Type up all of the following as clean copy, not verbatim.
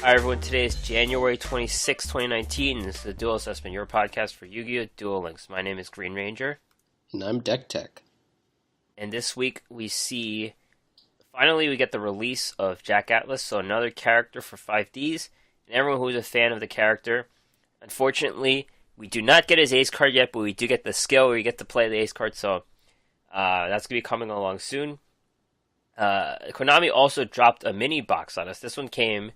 Hi everyone, today is January 26, 2019. This is the Duel Assessment, your podcast for Yu-Gi-Oh! Duel Links. My name is Green Ranger. And I'm Deck Tech. And this week finally we get the release of Jack Atlas, so another character for 5Ds. And everyone who's a fan of the character, unfortunately, we do not get his ace card yet, but we do get the skill where you get to play the ace card, so that's going to be coming along soon. Konami also dropped a mini box on us. This one came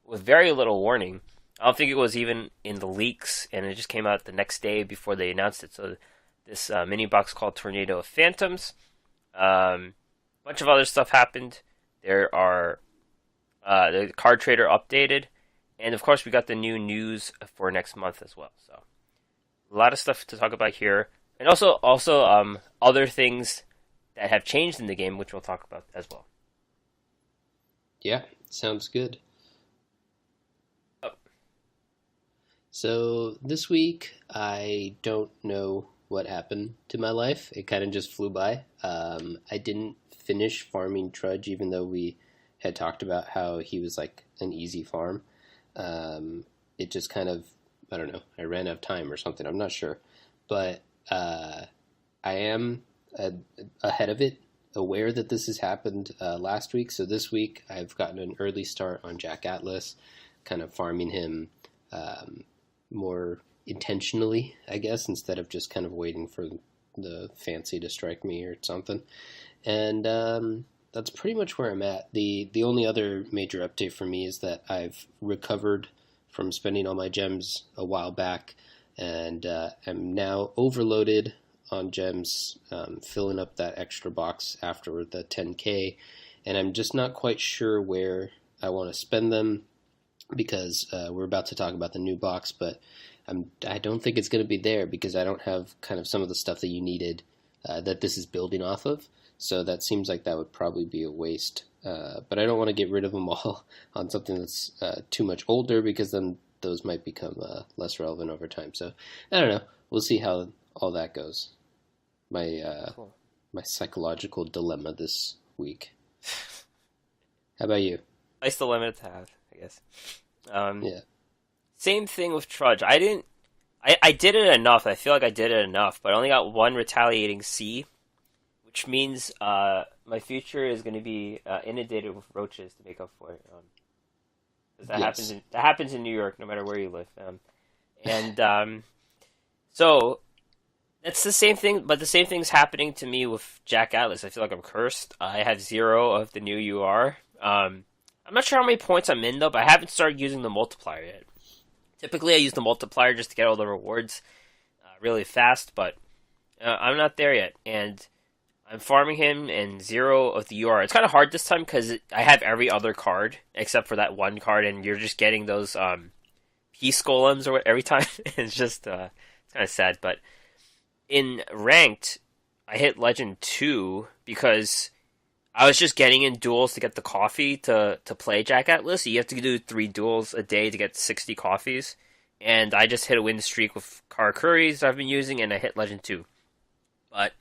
with very little warning. I don't think it was even in the leaks, and it just came out the next day before they announced it. So this mini box called Tornado of Phantoms. Bunch of other stuff happened. There are the card trader updated, and of course we got the new news for next month as well. So a lot of stuff to talk about here, and also other things that have changed in the game, which we'll talk about as well. Yeah, sounds good. So this week, I don't know what happened to my life. It kind of just flew by. I didn't finish farming Trudge, even though we had talked about how he was like an easy farm. It just kind of, I don't know, I ran out of time or something. I'm not sure. But I am ahead of it, aware that this has happened last week. So this week, I've gotten an early start on Jack Atlas, kind of farming him more intentionally, I guess, instead of just kind of waiting for the fancy to strike me or something. And that's pretty much where I'm at. The only other major update for me is that I've recovered from spending all my gems a while back, and I'm now overloaded on gems, filling up that extra box after the 10K, and I'm just not quite sure where I want to spend them, because we're about to talk about the new box, but I don't think it's going to be there because I don't have kind of some of the stuff that you needed that this is building off of. So that seems like that would probably be a waste. But I don't want to get rid of them all on something that's too much older, because then those might become less relevant over time. So I don't know. We'll see how all that goes. Cool. My psychological dilemma this week. How about you? Nice dilemma to have, I guess. Yeah. Same thing with Trudge. I did it enough. I feel like I did it enough, but I only got one retaliating C, which means my future is going to be inundated with roaches to make up for it. 'Cause that happens in New York, no matter where you live. So that's the same thing, but the same thing's happening to me with Jack Atlas. I feel like I'm cursed. I have 0 of the new UR. I'm not sure how many points I'm in, though, but I haven't started using the multiplier yet. Typically, I use the multiplier just to get all the rewards really fast, but I'm not there yet. And I'm farming him in 0 of the UR. It's kind of hard this time because I have every other card except for that one card, and you're just getting those peace golems every time. It's just it's kind of sad. But in ranked, I hit Legend 2 because I was just getting in duels to get the coffee to play Jack Atlas. So you have to do 3 duels a day to get 60 coffees. And I just hit a win streak with Karakuris I've been using, and I hit Legend 2. But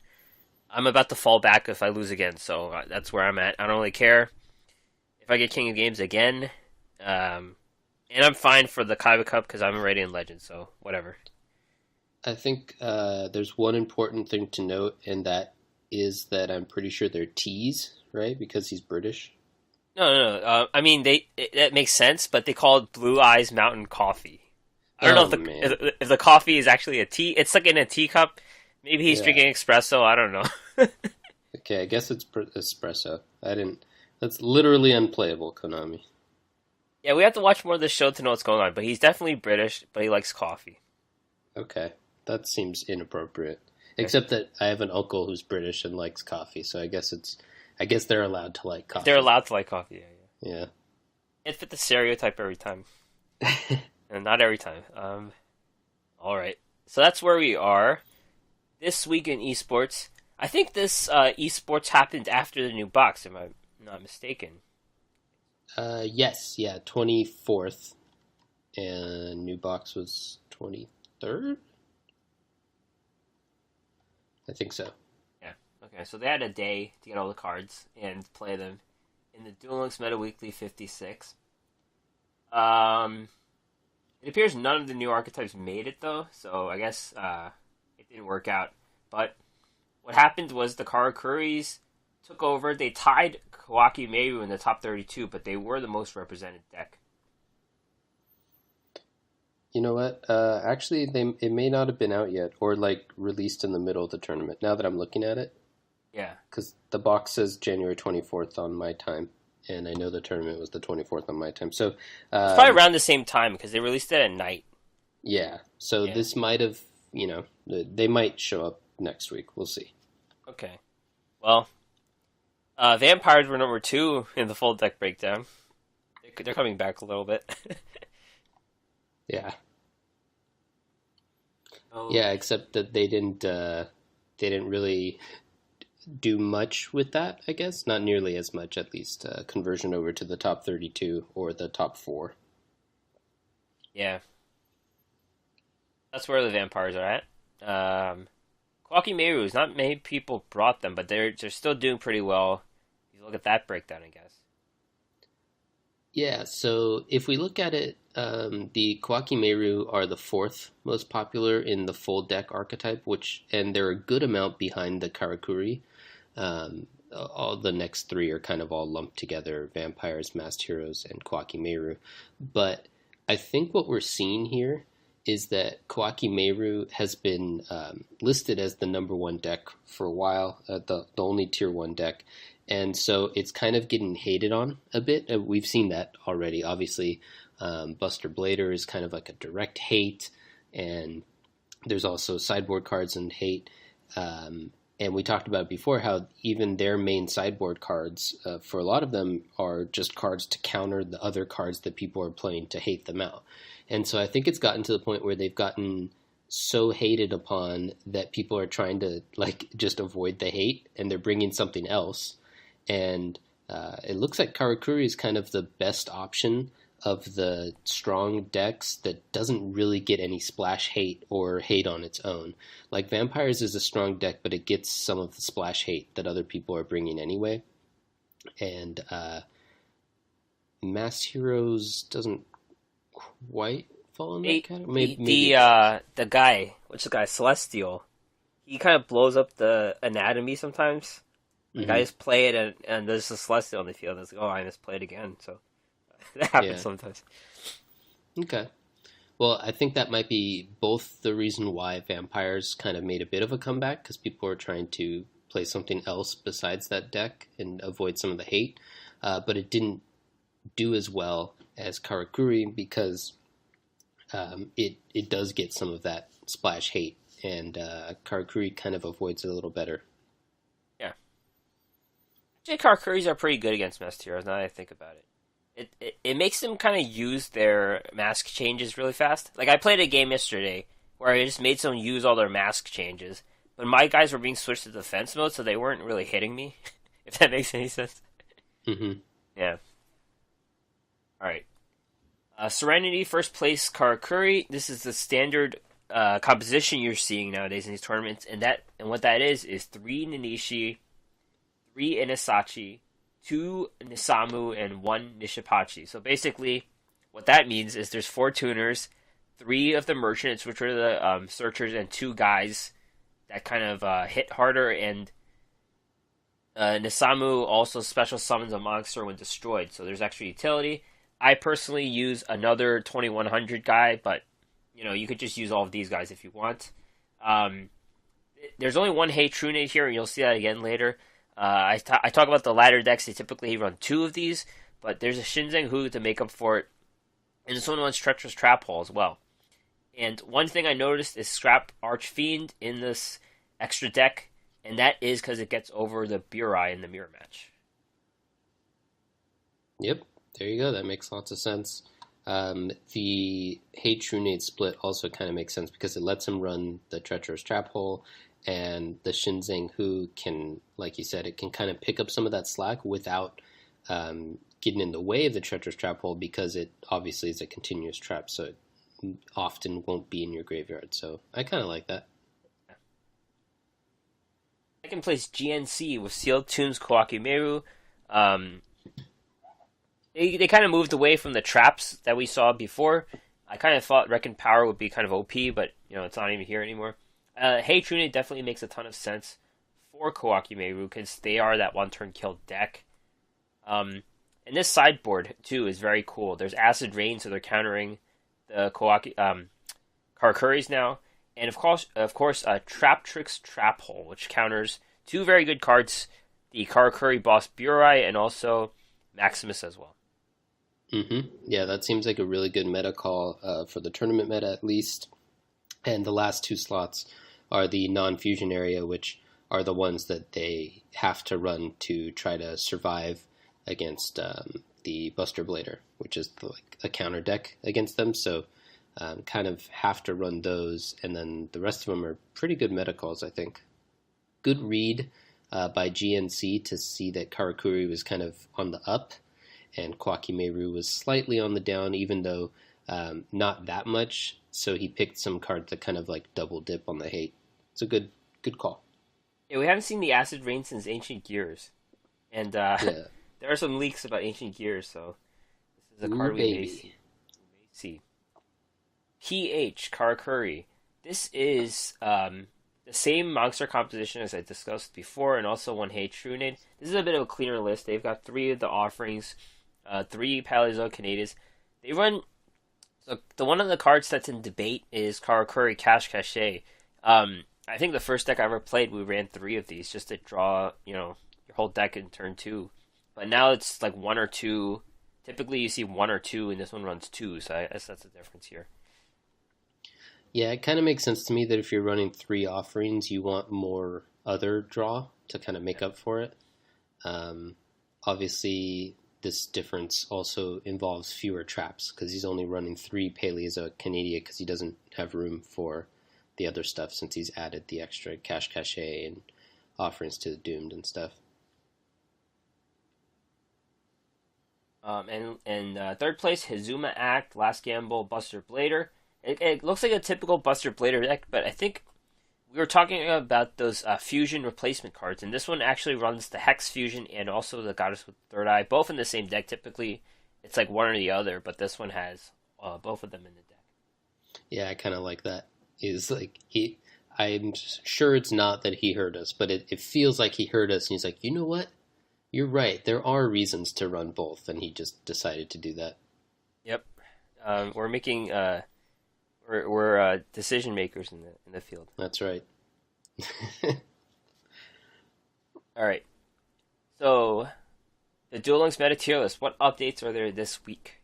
I'm about to fall back if I lose again, so that's where I'm at. I don't really care if I get King of Games again. And I'm fine for the Kaiba Cup because I'm already in Legend, so whatever. I think there's one important thing to note, and that is that I'm pretty sure they're T's, right? Because he's British. No. I mean, that makes sense, but they call it Blue Eyes Mountain Coffee. I don't know if the coffee is actually a tea. It's like in a teacup. Maybe he's drinking espresso. I don't know. Okay, I guess it's espresso. That's literally unplayable, Konami. Yeah, we have to watch more of the show to know what's going on. But he's definitely British, but he likes coffee. Okay, that seems inappropriate. Except that I have an uncle who's British and likes coffee, so I guess they're allowed to like coffee. They're allowed to like coffee, yeah. It fit the stereotype every time. And not every time. Alright. So that's where we are. This week in esports. I think this esports happened after the new box, if I'm not mistaken. Yes, 24th. And new box was 23rd? I think so. Yeah. Okay, so they had a day to get all the cards and play them in the Duel Links Meta Weekly 56. Um, it appears none of the new archetypes made it though, so I guess it didn't work out. But what happened was the Karakuris took over. They tied Kawaki Meiru in the top 32, but they were the most represented deck. You know what? Actually, it may not have been out yet, or like released in the middle of the tournament. Now that I'm looking at it, Yeah, because the box says January 24th on my time, and I know the tournament was the 24th on my time. So, it's probably um, around the same time because they released it at night. yeah. So Yeah. this might have, they might show up next week. We'll see. Okay. Well, vampires were number two in the full deck breakdown. They're coming back a little bit. Yeah. Oh, Yeah, except that they didn't really do much with that, I guess. Not nearly as much, at least. Conversion over to the top 32 or the top four. yeah. That's where the vampires are at. Kawaki Meiru's not many people brought them, but they're still doing pretty well. If you look at that breakdown, I guess. Yeah, so if we look at it, the Kwakimeru are the fourth most popular in the full deck archetype, and they're a good amount behind the Karakuri. All the next three are kind of all lumped together: vampires, masked heroes, and Kwakimeru. But I think what we're seeing here is that Kwakimeru has been listed as the number one deck for a while, the only tier one deck, and so it's kind of getting hated on a bit. We've seen that already. Obviously, Buster Blader is kind of like a direct hate, and there's also sideboard cards and hate. And we talked about before how even their main sideboard cards, for a lot of them, are just cards to counter the other cards that people are playing to hate them out. And so I think it's gotten to the point where they've gotten so hated upon that people are trying to like just avoid the hate, and they're bringing something else. And it looks like Karakuri is kind of the best option of the strong decks that doesn't really get any splash hate or hate on its own. Like Vampires is a strong deck, but it gets some of the splash hate that other people are bringing anyway. And Mass Heroes doesn't quite fall in that category. Maybe it's... The guy, what's the guy, Celestial? He kind of blows up the anatomy sometimes. Like I Mhm. just play it and there's a Celestial on the field. And it's like, oh, I just play it again. So that happens Yeah. sometimes. Okay. Well, I think that might be both the reason why Vampires kind of made a bit of a comeback, because people are trying to play something else besides that deck and avoid some of the hate. But it didn't do as well as Karakuri because it does get some of that splash hate, and Karakuri kind of avoids it a little better. Yeah. Actually, Karakuris are pretty good against Masked Heroes now that I think about it. It makes them kind of use their mask changes really fast. Like I played a game yesterday where I just made someone use all their mask changes, but my guys were being switched to defense mode, so they weren't really hitting me. If that makes any sense. Hmm. Yeah. All right. Serenity, first place Karakuri. This is the standard composition you're seeing nowadays in these tournaments, and what that is three Nanishi, three Inasachi, two Nisamu, and one Nishipachi. So basically, what that means is there's four tuners, three of the merchants, which are the searchers, and two guys that kind of hit harder, and Nisamu also special summons a monster when destroyed, so there's extra utility. I personally use another 2100 guy, but you could just use all of these guys if you want. Um, there's only one Hey Trunade here, and you'll see that again later. I talk about the ladder decks. They typically run two of these, but there's a Shinzeng Hu to make up for it, and this one runs Treacherous Trap Hole as well. And one thing I noticed is Scrap Archfiend in this extra deck, and that is because it gets over the Burai in the mirror match. Yep, there you go. That makes lots of sense. The Hate Trunade split also kind of makes sense because it lets him run the Treacherous Trap Hole, and the Shinzeng Hu can, like you said, it can kind of pick up some of that slack without getting in the way of the Treacherous Trap Hole, because it obviously is a continuous trap, so it often won't be in your graveyard. So I kind of like that. Second place GNC with Sealed Tunes Kawaki Meru. Um, they kind of moved away from the traps that we saw before. I kind of thought Reckon Power would be kind of OP, but it's not even here anymore. Hey Trune definitely makes a ton of sense for Kawaki Meru because they are that one turn kill deck. And this sideboard too is very cool. There's Acid Rain, so they're countering the Kawaki Karakuris now, and of course, Trap Tricks Trap Hole, which counters two very good cards: the Karakuri Boss Burai and also Maximus as well. Yeah, that seems like a really good meta call for the tournament meta at least. And the last two slots are the non-fusion area, which are the ones that they have to run to try to survive against the Buster Blader, which is like a counter deck against them. So kind of have to run those, and then the rest of them are pretty good meta calls, I think. Good read by GNC to see that Karakuri was kind of on the up, and Kawaki Meru was slightly on the down, even though not that much. So he picked some cards that kind of like double dip on the hate. It's a good call. Yeah, we haven't seen the Acid Rain since Ancient Gears, and Yeah. there are some leaks about Ancient Gears, so this is a card Ooh, we may baby. see. PH Karakuri. This is the same monster composition as I discussed before, and also one Hey Trunade. This is a bit of a cleaner list. They've got three of the offerings, three Paleozoic They run the one of the cards that's in debate is Karakuri Cash Cache. I think the first deck I ever played, we ran three of these just to draw, your whole deck in turn two. But now it's like one or two. Typically, you see one or two, and this one runs two. So I guess that's the difference here. Yeah, it kind of makes sense to me that if you're running three offerings, you want more other draw to kind of make up for it. Um, Obviously, this difference also involves fewer traps because he's only running three Paleozoic Canadia because he doesn't have room for the other stuff since he's added the extra Cash Cache and offerings to the Doomed and stuff. And third place, Hizuma Act, Last Gamble, Buster Blader. It looks like a typical Buster Blader deck, but I think we were talking about those fusion replacement cards, and this one actually runs the Hex Fusion and also the Goddess with the Third Eye, both in the same deck. Typically, it's like one or the other, but this one has both of them in the deck. Yeah, I kind of like that. Is like he. I'm sure it's not that he heard us, but it feels like he heard us, and he's like, you know what? You're right. There are reasons to run both, and he just decided to do that. Yep, we're making we're decision makers in the field. That's right. All right, so the Duel Links meta tier list. What updates are there this week?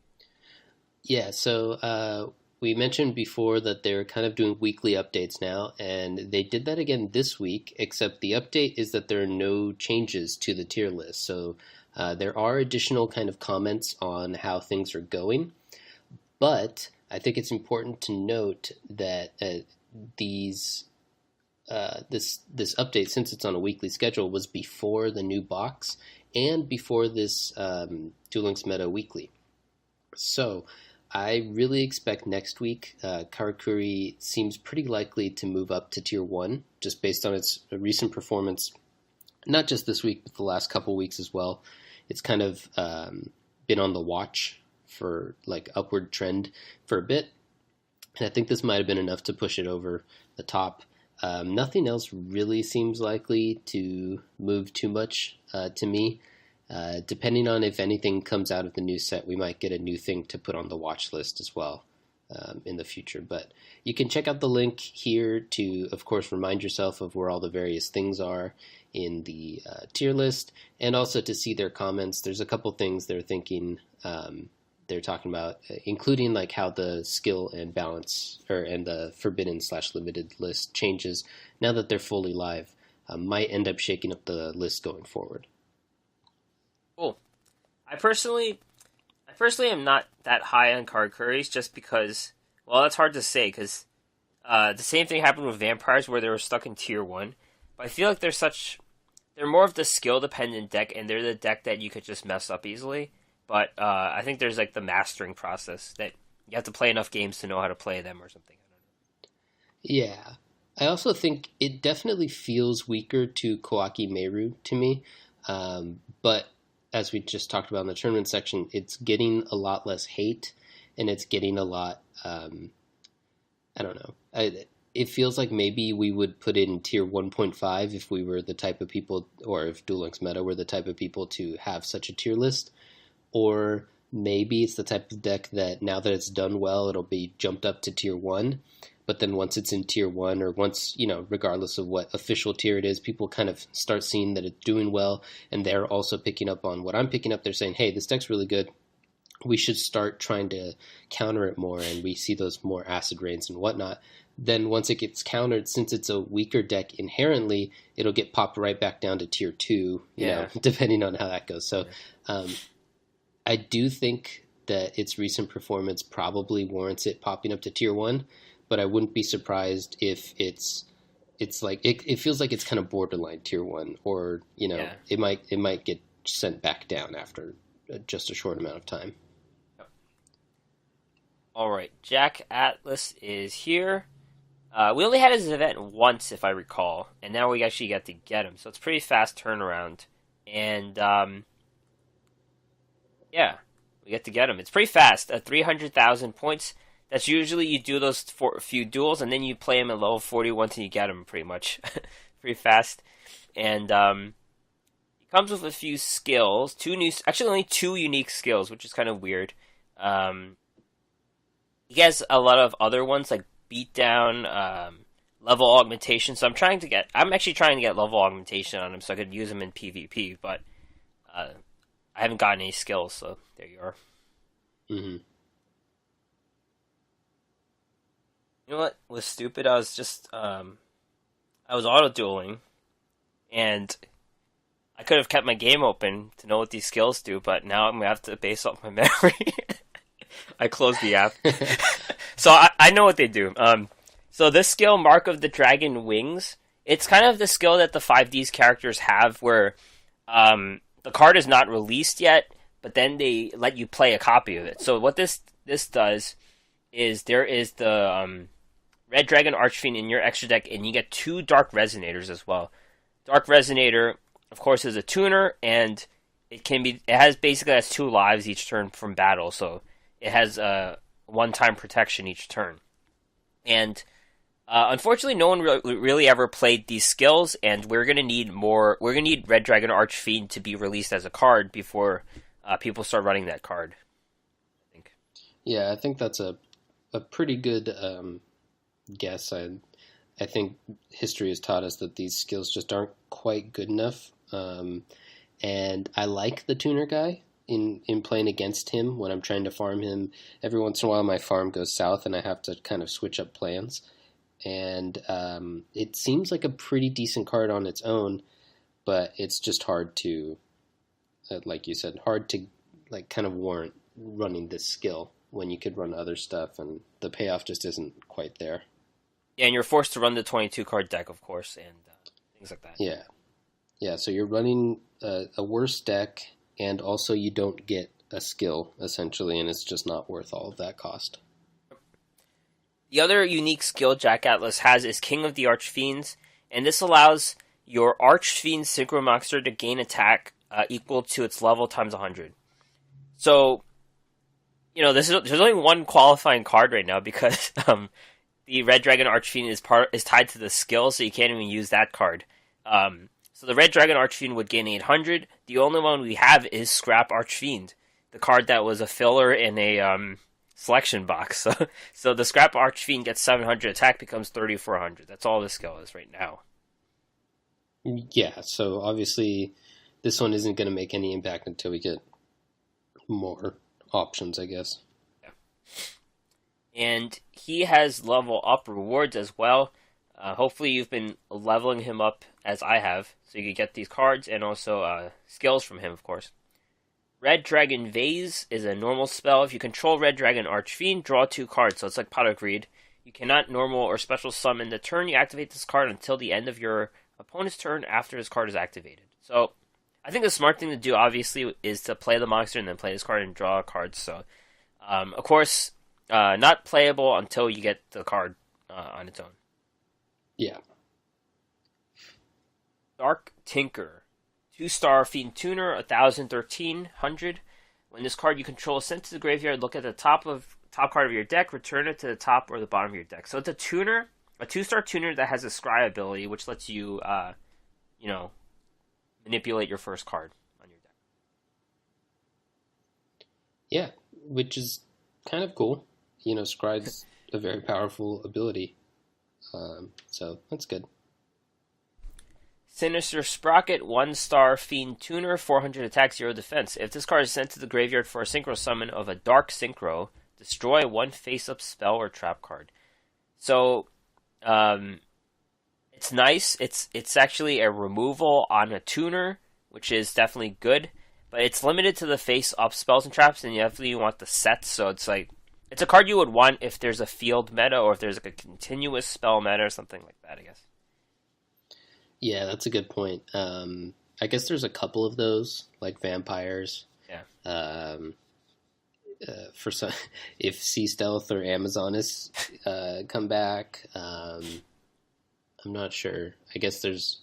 Yeah, so we mentioned before that they're kind of doing weekly updates now, and they did that again this week, except the update is that there are no changes to the tier list. So there are additional kind of comments on how things are going, but I think it's important to note that this update, since it's on a weekly schedule, was before the new box and before this Duel Links Meta Weekly. So I really expect next week Karakuri seems pretty likely to move up to Tier 1, just based on its recent performance, not just this week, but the last couple weeks as well. It's kind of been on the watch for like upward trend for a bit, and I think this might have been enough to push it over the top. Nothing else really seems likely to move too much to me. Depending on if anything comes out of the new set, we might get a new thing to put on the watch list as well in the future. But you can check out the link here to, of course, remind yourself of where all the various things are in the tier list, and also to see their comments. There's a couple things they're thinking. They're talking about, including like how the skill and balance and the forbidden/limited list changes now that they're fully live, might end up shaking up the list going forward. Cool. I personally am not that high on card curries just because, well, that's hard to say because the same thing happened with vampires where they were stuck in tier 1. But I feel like they're more of the skill dependent deck, and they're the deck that you could just mess up easily. But I think there's like the mastering process that you have to play enough games to know how to play them or something. Yeah. I also think it definitely feels weaker to Kawaki Meru to me. But as we just talked about in the tournament section, it's getting a lot less hate, and it's getting a lot. I don't know. It feels like maybe we would put it in tier 1.5 if we were the type of people, or if Duel Links Meta were the type of people to have such a tier list. Or maybe it's the type of deck that now that it's done well, it'll be jumped up to tier 1. But then once it's in tier 1, or once, regardless of what official tier it is, people kind of start seeing that it's doing well, and they're also picking up on what I'm picking up. They're saying, hey, this deck's really good. We should start trying to counter it more, and we see those more acid rains and whatnot. Then once it gets countered, since it's a weaker deck inherently, it'll get popped right back down to tier 2, depending on how that goes. So I do think that its recent performance probably warrants it popping up to tier 1, but I wouldn't be surprised if it's like it feels like it's kind of borderline tier 1, or it might get sent back down after just a short amount of time. All right, Jack Atlas is here. We only had his event once, if I recall, and now we actually got to get him. So it's pretty fast turnaround, and we get to get him. It's pretty fast at 300,000 points. That's usually you do those few duels, and then you play him at level 41 until you get him, pretty much. Pretty fast, and he comes with a few skills. Only 2 unique skills, which is kind of weird. He has a lot of other ones like beatdown, level augmentation. So I'm actually trying to get level augmentation on him so I could use him in PvP, but I haven't gotten any skills, so there you are. Mm-hmm. You know what was stupid? I was auto-dueling, and I could have kept my game open to know what these skills do, but now I'm going to have to base off my memory. I closed the app. So I know what they do. So this skill, Mark of the Dragon Wings, it's kind of the skill that the 5D's characters have where the card is not released yet, but then they let you play a copy of it. So what this does is there is the Red Dragon Archfiend in your extra deck, and you get 2 Dark Resonators as well. Dark Resonator, of course, is a tuner, and it has 2 lives each turn from battle, so it has a one-time protection each turn. And unfortunately, no one really ever played these skills, and we're going to need more. We're going to need Red Dragon Archfiend to be released as a card before people start running that card, I think. Yeah, I think that's a pretty good guess. I think history has taught us that these skills just aren't quite good enough. And I like the tuner guy in playing against him when I'm trying to farm him. Every once in a while my farm goes south and I have to kind of switch up plans. And it seems like a pretty decent card on its own, but it's just hard to, like you said, kind of warrant running this skill when you could run other stuff, and the payoff just isn't quite there. Yeah, and you're forced to run the 22 card deck, of course, and things like that. Yeah. So you're running a worse deck, and also you don't get a skill, essentially, and it's just not worth all of that cost. The other unique skill Jack Atlas has is King of the Archfiends, and this allows your Archfiend Synchro Monster to gain attack equal to its level times 100. So, there's only one qualifying card right now because the Red Dragon Archfiend is tied to the skill, so you can't even use that card. So the Red Dragon Archfiend would gain 800. The only one we have is Scrap Archfiend, the card that was a filler in a selection box. So the Scrap Archfiend gets 700 attack, becomes 3400. That's all this skill is right now. Yeah, so obviously this one isn't going to make any impact until we get more options, I guess. Yeah. And he has level up rewards as well. Hopefully you've been leveling him up as I have, so you can get these cards and also skills from him, of course. Red Dragon Vase is a normal spell. If you control Red Dragon Archfiend, draw 2 cards, so it's like Pot of Greed. You cannot normal or special summon the turn you activate this card until the end of your opponent's turn after his card is activated. So I think the smart thing to do, obviously, is to play the monster and then play this card and draw cards. So, of course, not playable until you get the card on its own. Yeah. Dark Tinker. 2-star Fiend Tuner, 1,013. When this card you control is sent to the graveyard, look at the top card of your deck, return it to the top or the bottom of your deck. So it's a tuner, a 2-star tuner that has a scry ability, which lets you, you know, manipulate your first card on your deck. Yeah, which is kind of cool. You know, Scry's a very powerful ability. So that's good. Sinister Sprocket, 1-star Fiend Tuner, 400 attack, 0 defense. If this card is sent to the graveyard for a synchro summon of a Dark Synchro, destroy one face-up spell or trap card. So, it's nice. It's actually a removal on a tuner, which is definitely good. But it's limited to the face-up spells and traps, and you definitely want the sets. So it's like, it's a card you would want if there's a field meta, or if there's like a continuous spell meta, or something like that, I guess. Yeah, that's a good point. I guess there's a couple of those, like vampires. Yeah. For some, if Sea Stealth or Amazonis come back, I'm not sure. I guess there's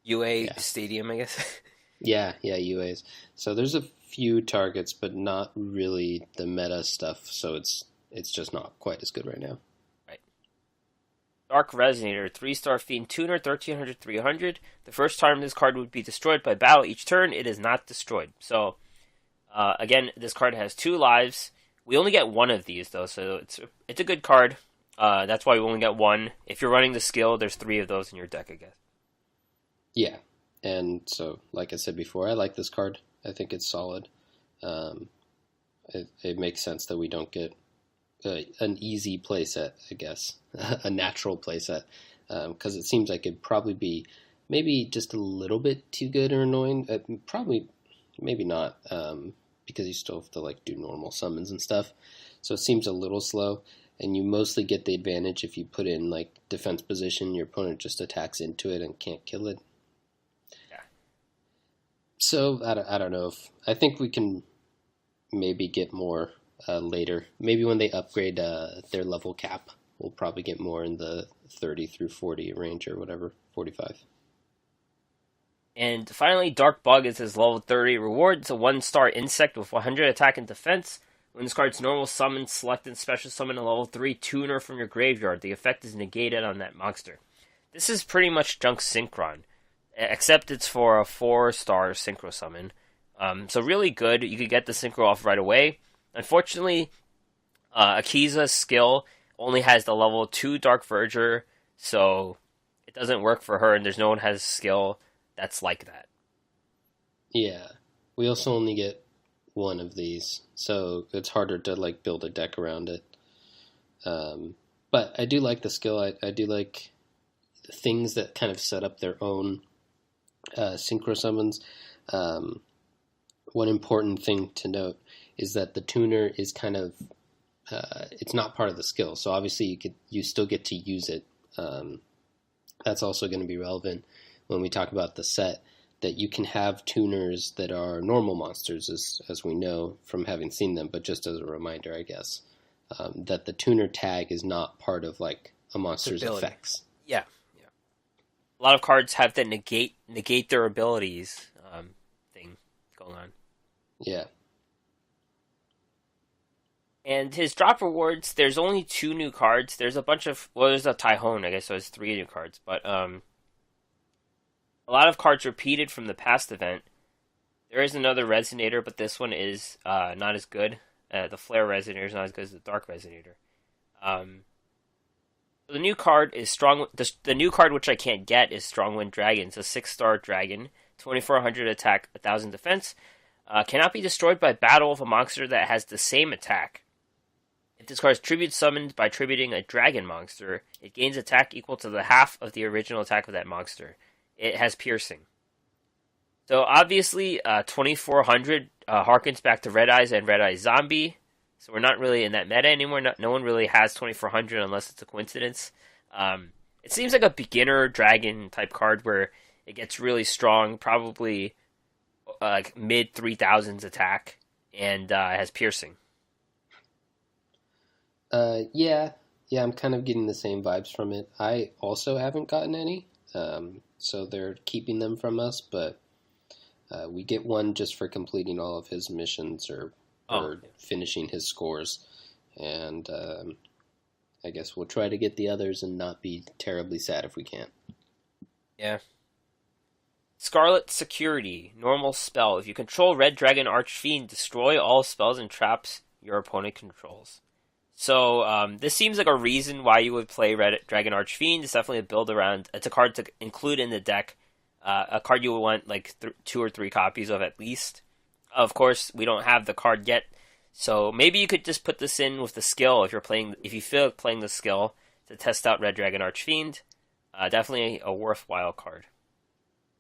UA Stadium, I guess. yeah, UAs. So there's a few targets, but not really the meta stuff. So it's just not quite as good right now. Dark Resonator, 3-star Fiend Tuner, 1,300, 300. The first time this card would be destroyed by battle each turn, it is not destroyed. So, again, this card has 2 lives. We only get 1 of these, though, so it's a good card. That's why we only get 1. If you're running the skill, there's 3 of those in your deck, I guess. Yeah, and so, like I said before, I like this card. I think it's solid. It makes sense that we don't get an easy playset, I guess, a natural playset, because it seems like it'd probably be maybe just a little bit too good or annoying. Probably, maybe not, because you still have to like do normal summons and stuff. So it seems a little slow, and you mostly get the advantage if you put in like defense position. Your opponent just attacks into it and can't kill it. Yeah. So I don't know if I think we can maybe get more. Later. Maybe when they upgrade their level cap, we'll probably get more in the 30 through 40 range or whatever, 45. And finally, Dark Bug is his level 30 reward. It's a 1-star insect with 100 attack and defense. When this card's normal summon, select and special summon a level 3 tuner from your graveyard. The effect is negated on that monster. This is pretty much Junk Synchron, except it's for a 4-star synchro summon. So really good. You could get the synchro off right away. Unfortunately, Akiza's skill only has the level 2 Dark Verger, so it doesn't work for her, and there's no one has skill that's like that. Yeah. We also only get 1 of these, so it's harder to like build a deck around it. But I do like the skill. I do like things that kind of set up their own synchro summons. One important thing to note is that the tuner is kind of it's not part of the skill, so obviously you still get to use it. That's also going to be relevant when we talk about the set, that you can have tuners that are normal monsters, as we know from having seen them, but just as a reminder, I guess, that the tuner tag is not part of like a monster's effects. Yeah. A lot of cards have that negate their abilities thing going on. Yeah. And his drop rewards, there's only 2 new cards. There's a bunch of, well, there's a Tyranno, I guess, so it's 3 new cards. But a lot of cards repeated from the past event. There is another Resonator, but this one is not as good. The Flare Resonator is not as good as the Dark Resonator. The new card is Strong. The new card, which I can't get, is Strongwind Dragon. It's a 6-star dragon, 2,400 attack, 1,000 defense. Cannot be destroyed by battle of a monster that has the same attack. If this card is tribute summoned by tributing a dragon monster, it gains attack equal to the half of the original attack of that monster. It has piercing. So obviously, 2,400 harkens back to Red Eyes and Red Eyes Zombie. So we're not really in that meta anymore. No one really has 2,400 unless it's a coincidence. It seems like a beginner dragon type card where it gets really strong, probably like mid 3,000s attack, and has piercing. Yeah, I'm kind of getting the same vibes from it. I also haven't gotten any, so they're keeping them from us, but We get one just for completing all of his missions Oh, or finishing his scores, and I guess we'll try to get the others and not be terribly sad if we can't. yeah. Scarlet Security, normal spell. If you control Red Dragon Archfiend, destroy all spells and traps your opponent controls. So this seems like a reason why you would play Red Dragon Archfiend. It's definitely a build around. It's a card to include in the deck. A card you would want like 2 or 3 copies of at least. Of course, we don't have the card yet, so maybe you could just put this in with the skill if you feel like playing the skill to test out Red Dragon Archfiend. Definitely a worthwhile card.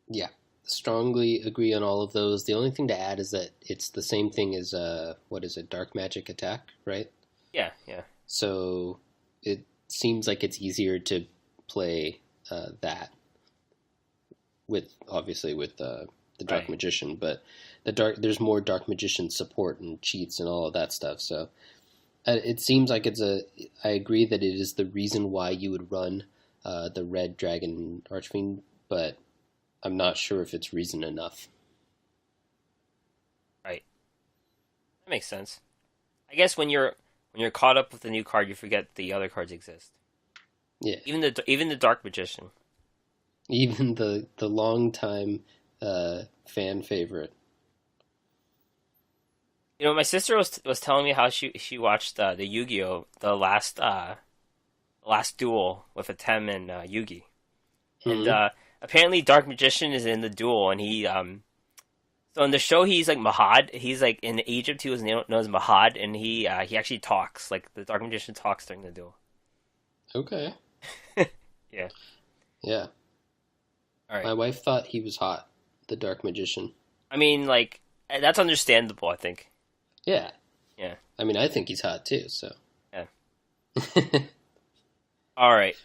Yeah, strongly agree on all of those. The only thing to add is that it's the same thing as what is it, Dark Magic Attack, right? Yeah, yeah. So it seems like it's easier to play that with obviously with the Dark Right. Magician, but there's more Dark Magician support and cheats and all of that stuff. So it seems like I agree that it is the reason why you would run the Red Dragon Archfiend, but I'm not sure if it's reason enough. Right. That makes sense. I guess when you're caught up with the new card, you forget the other cards exist. Yeah, Even the Dark Magician. even the long time fan favorite. You know, my sister was telling me how she watched the Yu-Gi-Oh, the last duel with Atem and Yugi, and Hmm. apparently Dark Magician is in the duel, and he so in the show he's like Mahad. He's like in Egypt he was known as Mahad, and he actually talks like the Dark Magician talks during the duel. Okay. Yeah. Yeah. All right. My wife thought he was hot, the Dark Magician. I mean, like that's understandable. I think. Yeah. Yeah. I mean, I think he's hot too, so. Yeah. All right.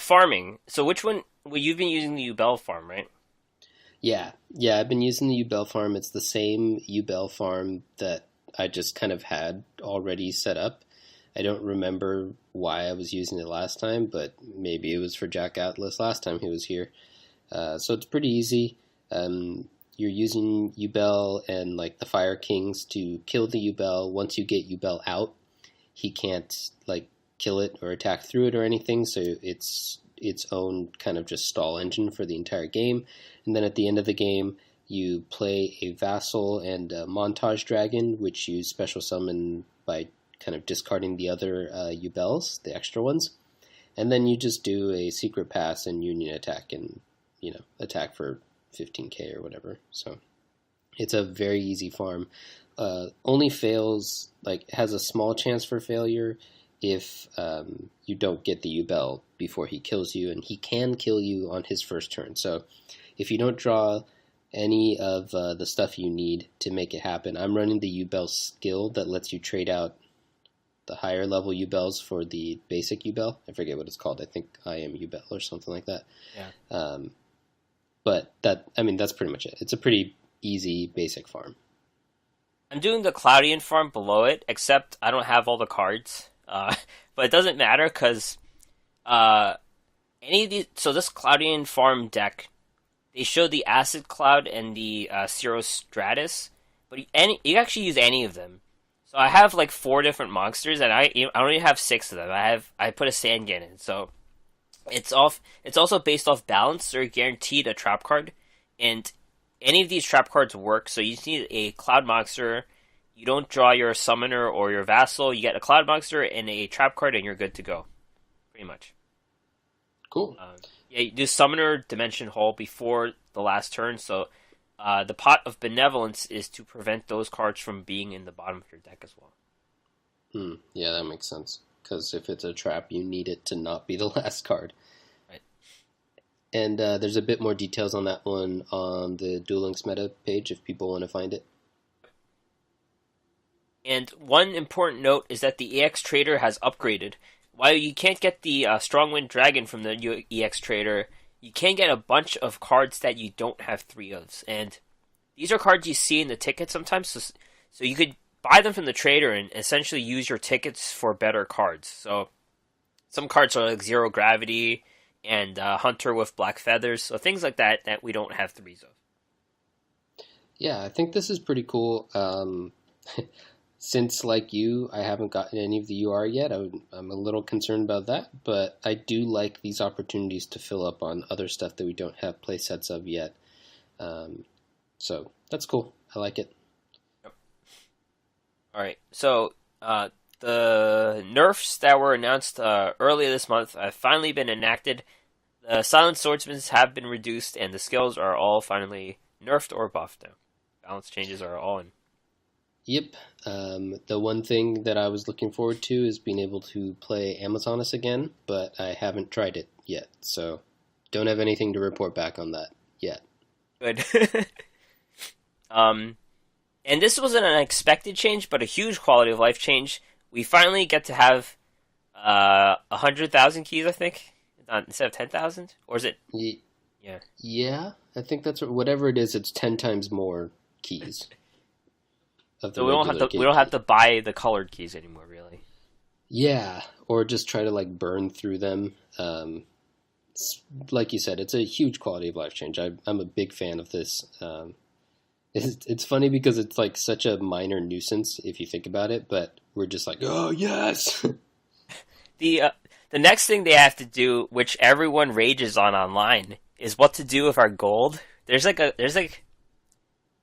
Farming. So which one? Well, you've been using the Ubel farm, right? Yeah. Yeah, I've been using the Ubel farm. It's the same Ubel farm that I just kind of had already set up. I don't remember why I was using it last time, but maybe it was for Jack Atlas last time he was here. So it's pretty easy. You're using Ubel and like the Fire Kings to kill the Ubel. Once you get Ubel out, he can't like kill it or attack through it or anything. So it's its own kind of just stall engine for the entire game. And then at the end of the game, you play a Vassal and a Montage Dragon, which you special summon by kind of discarding the other Ubels, the extra ones. And then you just do a Secret Pass and Union Attack and, attack for 15k or whatever. So it's a very easy farm. Only fails, like, has a small chance for failure if you don't get the Ubel before he kills you, and he can kill you on his first turn. So if you don't draw any of the stuff you need to make it happen, I'm running the Ubel skill that lets you trade out the higher level Ubels for the basic Ubel. I forget what it's called. I think I am Ubel or something like that. Yeah. But that's pretty much it. It's a pretty easy basic farm. I'm doing the Cloudian farm below it, except I don't have all the cards. But it doesn't matter because any of these. So this Cloudian farm deck, they show the Acid Cloud and the Cirrus Stratus, but you actually use any of them. So I have like 4 different monsters, and I only have 6 of them. I put a Sand Ganon, so it's off. It's also based off balance, so you're guaranteed a trap card, and any of these trap cards work. So you just need a Cloud monster. You don't draw your summoner or your vassal. You get a Cloud monster and a trap card, and you're good to go. Pretty much. Cool. Yeah, you do summoner Dimension Hole before the last turn. So the Pot of Benevolence is to prevent those cards from being in the bottom of your deck as well. Yeah, that makes sense. Because if it's a trap, you need it to not be the last card. Right. And there's a bit more details on that one on the Duel Links meta page if people want to find it. And one important note is that the EX Trader has upgraded. While you can't get the Strongwind Dragon from the EX Trader, you can get a bunch of cards that you don't have 3 of. And these are cards you see in the ticket sometimes, so you could buy them from the trader and essentially use your tickets for better cards. So some cards are like Zero Gravity and Hunter with Black Feathers, so things like that we don't have 3s of. Yeah, I think this is pretty cool. Since, like you, I haven't gotten any of the UR yet, I'm a little concerned about that, but I do like these opportunities to fill up on other stuff that we don't have play sets of yet. Um, so that's cool. I like it. Yep. All right. So, the nerfs that were announced earlier this month have finally been enacted. The silent swordsmen have been reduced, and the skills are all finally nerfed or buffed now. Balance changes are all in. Yep. The one thing that I was looking forward to is being able to play Amazonas again, but I haven't tried it yet, so don't have anything to report back on that yet. Good. um, and this was an unexpected change, but a huge quality of life change. We finally get to have 100,000 keys, I think, instead of 10,000, or is it? Ye- Yeah. yeah, I think that's whatever it is. It's 10 times more keys of the So regular we gate don't have key. to buy the colored keys anymore, really. Yeah, or just try to like burn through them. Like you said, it's a huge quality of life change. I'm a big fan of this. It's funny because it's like such a minor nuisance if you think about it, but we're just like, oh yes. The uh, the next thing they have to do, which everyone rages on online, is what to do with our gold. There's like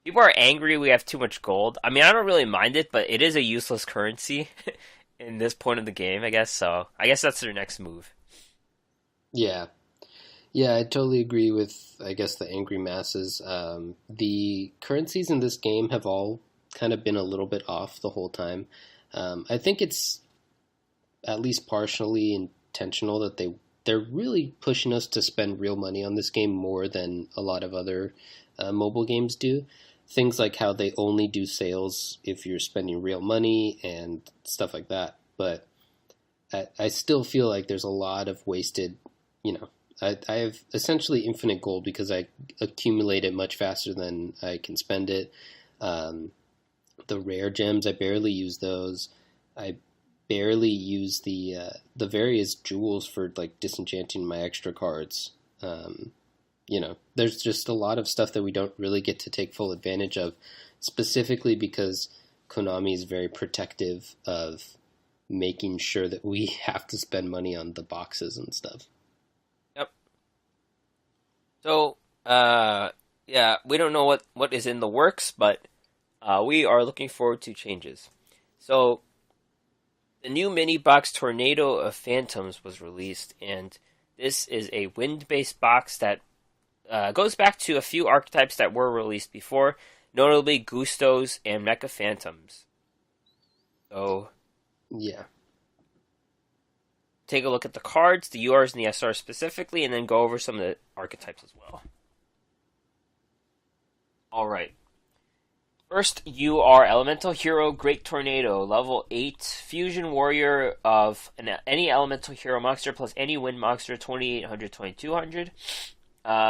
people are angry we have too much gold. I mean, I don't really mind it, but it is a useless currency in this point of the game, I guess. So I guess that's their next move. Yeah, yeah, I totally agree with, I guess, the angry masses. The currencies in this game have all kind of been a little bit off the whole time. I think it's at least partially intentional that they're really pushing us to spend real money on this game more than a lot of other mobile games do. Things like how they only do sales if you're spending real money and stuff like that. But I still feel like there's a lot of wasted, you know. I have essentially infinite gold because I accumulate it much faster than I can spend it. Um, the rare gems, I barely use those. I barely use the various jewels for like disenchanting my extra cards. There's just a lot of stuff that we don't really get to take full advantage of, specifically because Konami is very protective of making sure that we have to spend money on the boxes and stuff. Yep. So, yeah, we don't know what is in the works, but we are looking forward to changes. So, the new mini box Tornado of Phantoms was released, and this is a wind-based box that goes back to a few archetypes that were released before, notably Gustos and Mecha Phantoms. So, Yeah. take a look at the cards, the URs and the SRs specifically, and then go over some of the archetypes as well. Alright. First, you are Elemental Hero Great Tornado, level 8, Fusion Warrior of any Elemental Hero monster plus any Wind monster, 2800, 2200.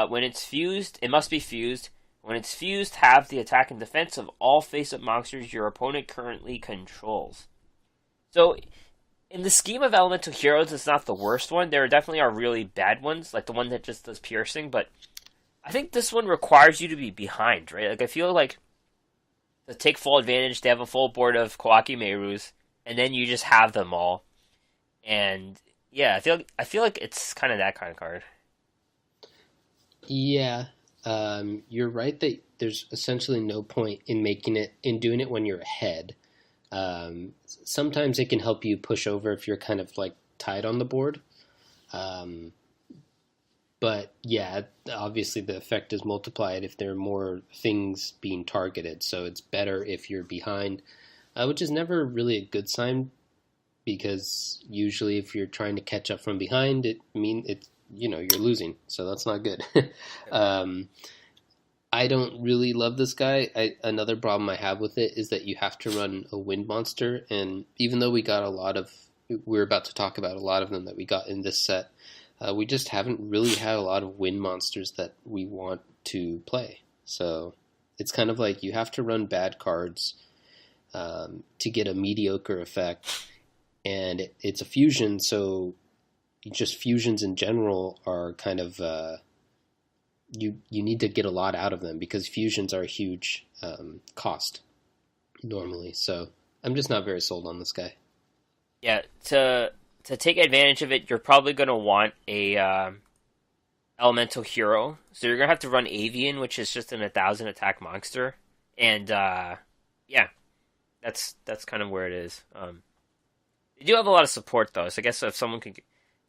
When it's fused, it must be fused. When it's fused, have the attack and defense of all face-up monsters your opponent currently controls. So, in the scheme of Elemental Heroes, it's not the worst one. There definitely are really bad ones, like the one that just does piercing, but I think this one requires you to be behind, right? Like, I feel like to take full advantage, they have a full board of Kawaki Meirus, and then you just have them all. And yeah, I feel like it's kind of that kind of card. Yeah. You're right that there's essentially no point in doing it when you're ahead. Sometimes it can help you push over if you're kind of like tied on the board. Um, but yeah, obviously the effect is multiplied if there are more things being targeted. So it's better if you're behind, which is never really a good sign because usually if you're trying to catch up from behind, you're losing. So that's not good. um, I don't really love this guy. Another problem I have with it is that you have to run a wind monster, and even though we're about to talk about a lot of them that we got in this set, we just haven't really had a lot of wind monsters that we want to play. So it's kind of like you have to run bad cards to get a mediocre effect, and it's a fusion, so just fusions in general are kind of you need to get a lot out of them because fusions are a huge cost normally. So I'm just not very sold on this guy. Yeah, to take advantage of it, you're probably going to want a elemental hero. So you're going to have to run Avian, which is just an 1,000 attack monster. And yeah, that's kind of where it is. They do have a lot of support though, so I guess if someone can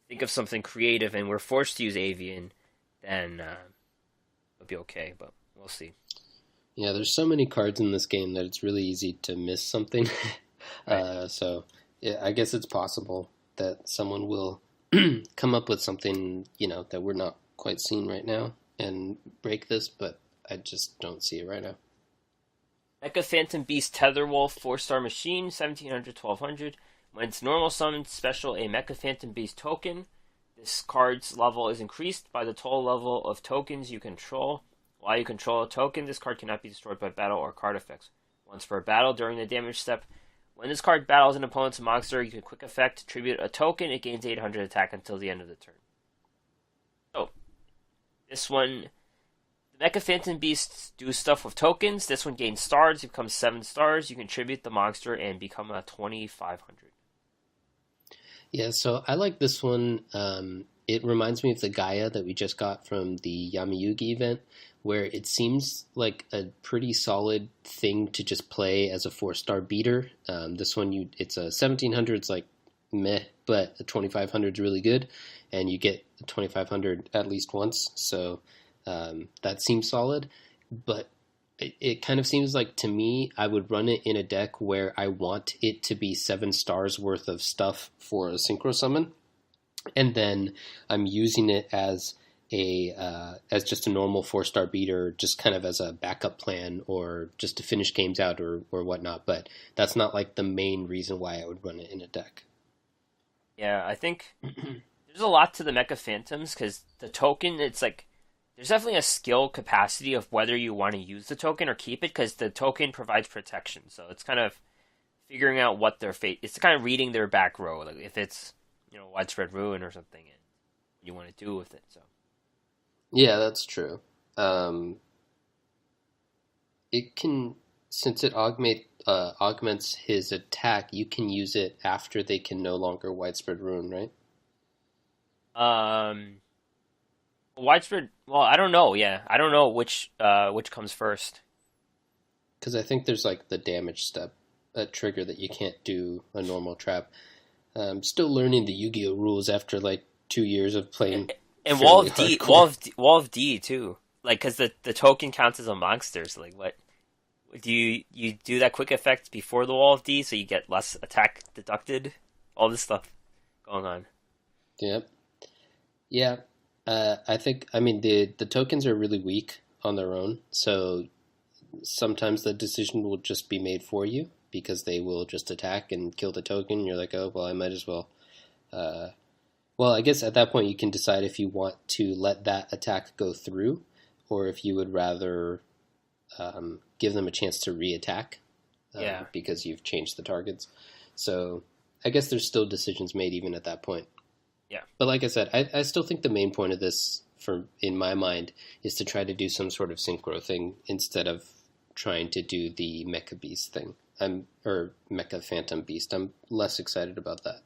think of something creative and we're forced to use Avian, then it'll be okay. But we'll see. Yeah, there's so many cards in this game that it's really easy to miss something. Right. So yeah, I guess it's possible that someone will come up with something, that we're not quite seeing right now and break this, but I just don't see it right now. Mecha Phantom Beast Tetherwolf 4-star machine 1700 1200. When it's normal summoned special a Mecha Phantom Beast token, this card's level is increased by the total level of tokens you control. While you control a token, this card cannot be destroyed by battle or card effects. Once per battle during the damage step, when this card battles an opponent's monster, you can quick effect tribute a token. It gains 800 attack until the end of the turn. So, this one, the Mecha Phantom Beasts do stuff with tokens. This one gains stars. It becomes 7 stars. You can tribute the monster and become a 2500. Yeah, so I like this one. It reminds me of the Gaia that we just got from the Yamayugi event, where it seems like a pretty solid thing to just play as a 4-star beater. This one, it's a 1700, it's like meh, but a 2500 is really good, and you get 2500 at least once, so that seems solid. But it kind of seems like to me I would run it in a deck where I want it to be 7 stars worth of stuff for a synchro summon, and then I'm using it as as just a normal 4-star beater, just kind of as a backup plan or just to finish games out or whatnot. But that's not like the main reason why I would run it in a deck. Yeah, I think there's a lot to the Mecha Phantoms because the token, it's like there's definitely a skill capacity of whether you want to use the token or keep it because the token provides protection. So it's kind of figuring out what their fate. It's kind of reading their back row, like if it's widespread ruin or something, and what you want to do with it. So Yeah, that's true. It can, since it augments his attack, you can use it after they can no longer widespread ruin, right? um, widespread. Well, I don't know. Yeah, I don't know which comes first. Because I think there's like the damage step, a trigger that you can't do a normal trap. I'm still learning the Yu-Gi-Oh rules after like 2 years of playing And fairly hardcore. Wall of D too. Like, because the token counts as a monster. So, like, what do you do that quick effect before the Wall of D, so you get less attack deducted? All this stuff going on. Yep. Yeah. I think, I mean, the tokens are really weak on their own, so sometimes the decision will just be made for you because they will just attack and kill the token. You're like, oh, well, I might as well. Uh, well, I guess at that point you can decide if you want to let that attack go through or if you would rather give them a chance to re-attack Yeah, because you've changed the targets. So I guess there's still decisions made even at that point. yeah, But like I said, I still think the main point of this, in my mind, is to try to do some sort of synchro thing instead of trying to do the Mecha Beast thing. Or Mecha Phantom Beast. I'm less excited about that.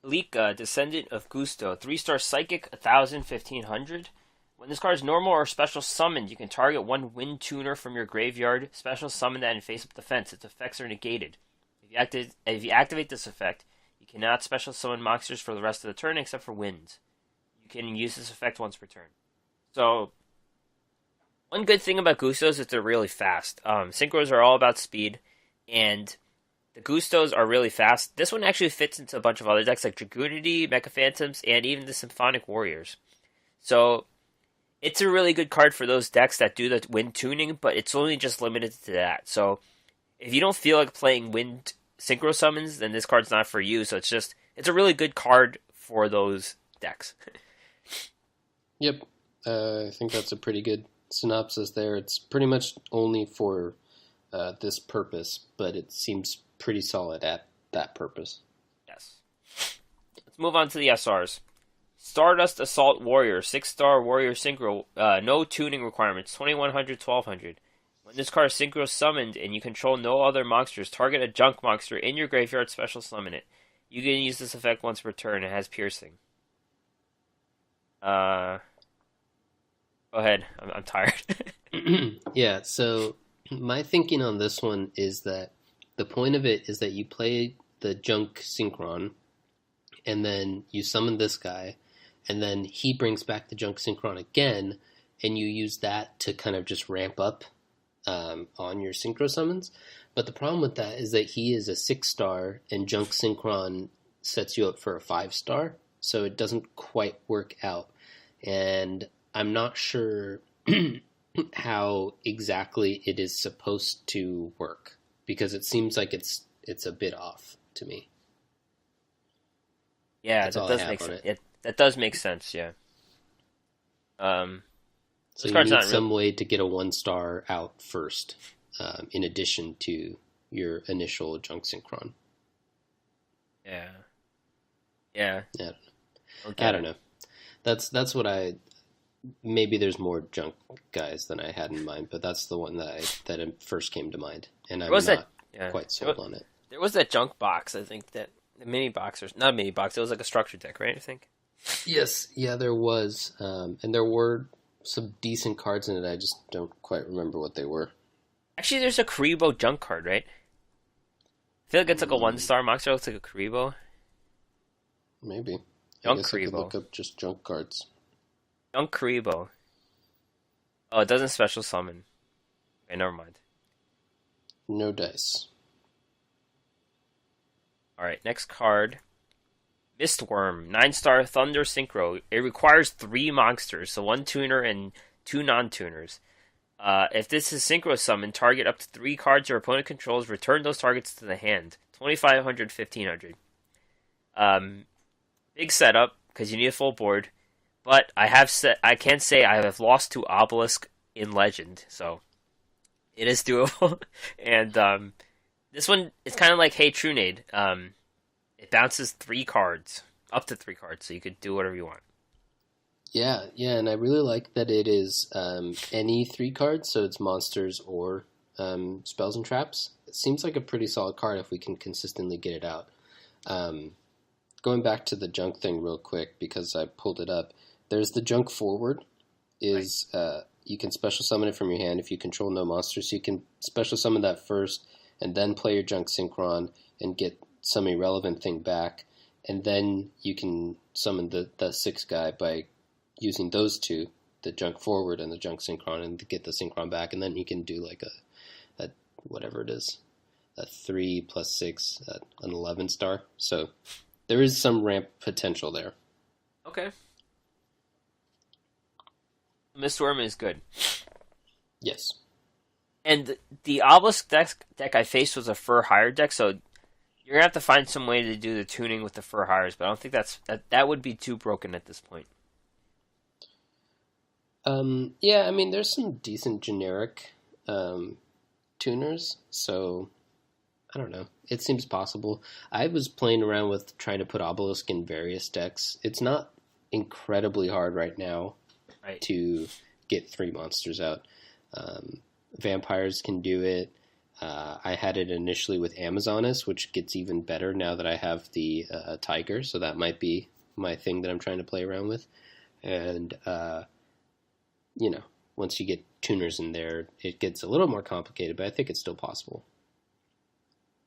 Lika, Descendant of Gusto, 3-star Psychic, 1,000 1,500. When this card is normal or special summoned, you can target one Wind Tuner from your graveyard, special summon that, and face up defense. Its effects are negated. If you activate this effect, you cannot special summon monsters for the rest of the turn except for winds. You can use this effect once per turn. So, one good thing about Gustos is they're really fast. Synchros are all about speed, and the Gustos are really fast. This one actually fits into a bunch of other decks like Dragoonity, Mecha Phantoms, and even the Symphonic Warriors. So, it's a really good card for those decks that do the wind tuning, but it's only just limited to that. So, if you don't feel like playing wind synchro summons, then this card's not for you. So it's a really good card for those decks. Yep. I think that's a pretty good synopsis there. It's pretty much only for this purpose, but it seems pretty solid at that purpose. Yes. Let's move on to the SRs. Stardust Assault Warrior, 6-star warrior synchro, no tuning requirements, 2100, 1200. When this card is synchro summoned and you control no other monsters, target a junk monster in your graveyard, special summon it. You can use this effect once per turn. It has piercing. Go ahead. I'm tired. Yeah, so my thinking on this one is that the point of it is that you play the junk synchron, and then you summon this guy, and then he brings back the junk synchron again, and you use that to kind of just ramp up on your synchro summons. But the problem with that is that he is a 6-star, and junk synchron sets you up for a 5-star, so it doesn't quite work out. And I'm not sure how exactly it is supposed to work, because it seems like it's a bit off to me. Yeah, That's that all I does have make on sense. it. That does make sense. Yeah. So This you card's need not some real. way to get a 1-star out first, in addition to your initial junk synchron. Yeah. Yeah. Yeah, Okay. I don't know. That's what I. Maybe there's more junk guys than I had in mind, but that's the one that it first came to mind, and There I'm was that. not Yeah. quite sold on it. There was that junk box. I think that the mini box, or not a mini box. It was like a structure deck, right? I think. Yes, yeah, there was, and there were some decent cards in it. I just don't quite remember what they were. Actually, there's a Karibo junk card, right? I feel like it's like a Mm, 1-star monster. It looks like a Karibo. maybe. I Junk guess I could Karibo. look up just junk cards. Junk Karibo. Oh, it doesn't special summon. Okay, never mind. No dice. Alright, next card. Mistworm. 9-star Thunder Synchro. It requires 3 monsters, so 1 tuner and 2 non-tuners. If this is synchro summon, target up to 3 cards your opponent controls, return those targets to the hand. 2500, 1500. Big setup, because you need a full board. But I can't say I have lost to Obelisk in Legend, so it is doable. And this one is kind of like Hey Trunade. It bounces 3 cards, up to 3 cards, so you could do whatever you want. Yeah, and I really like that it is any 3 cards, so it's monsters or spells and traps. It seems like a pretty solid card if we can consistently get it out. Um, Going back to the junk thing real quick, because I pulled it up, there's the junk forward. Right. Is You can special summon it from your hand if you control no monsters. So you can special summon that first, and then play your junk synchron and get some irrelevant thing back, and then you can summon the 6 guy by using those two, the junk forward and the junk synchron, and get the synchron back, and then you can do like a whatever it is, a 3 plus 6, an 11-star. So there is some ramp potential there. Okay. Mistworm is good. Yes. And the Obelisk deck I faced was a Fur Hire deck, so you're gonna have to find some way to do the tuning with the Fur Hires, but I don't think that would be too broken at this point. Yeah, I mean, there's some decent generic tuners, so I don't know. It seems possible. I was playing around with trying to put Obelisk in various decks. It's not incredibly hard right now Right. to get 3 monsters out. Vampires can do it. I had it initially with Amazoness, which gets even better now that I have the Tiger, so that might be my thing that I'm trying to play around with. And, once you get tuners in there, it gets a little more complicated, but I think it's still possible.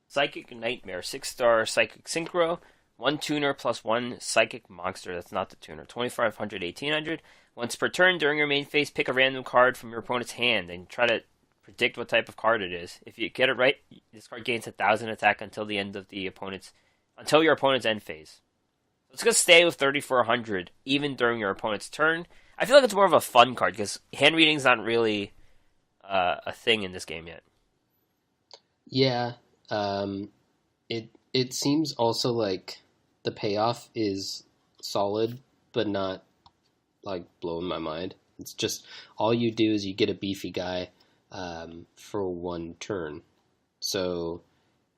Psychic Nightmare, 6-star Psychic Synchro, 1 tuner plus 1 Psychic Monster. That's not the tuner. 2500, 1800. Once per turn during your main phase, pick a random card from your opponent's hand and try to predict what type of card it is. If you get it right, this card gains 1000 attack until your opponent's end phase. So it's gonna stay with 3400 even during your opponent's turn. I feel like it's more of a fun card because hand reading's not really a thing in this game yet. Yeah, it seems also like the payoff is solid, but not like blowing my mind. It's just all you do is you get a beefy guy for 1 turn. So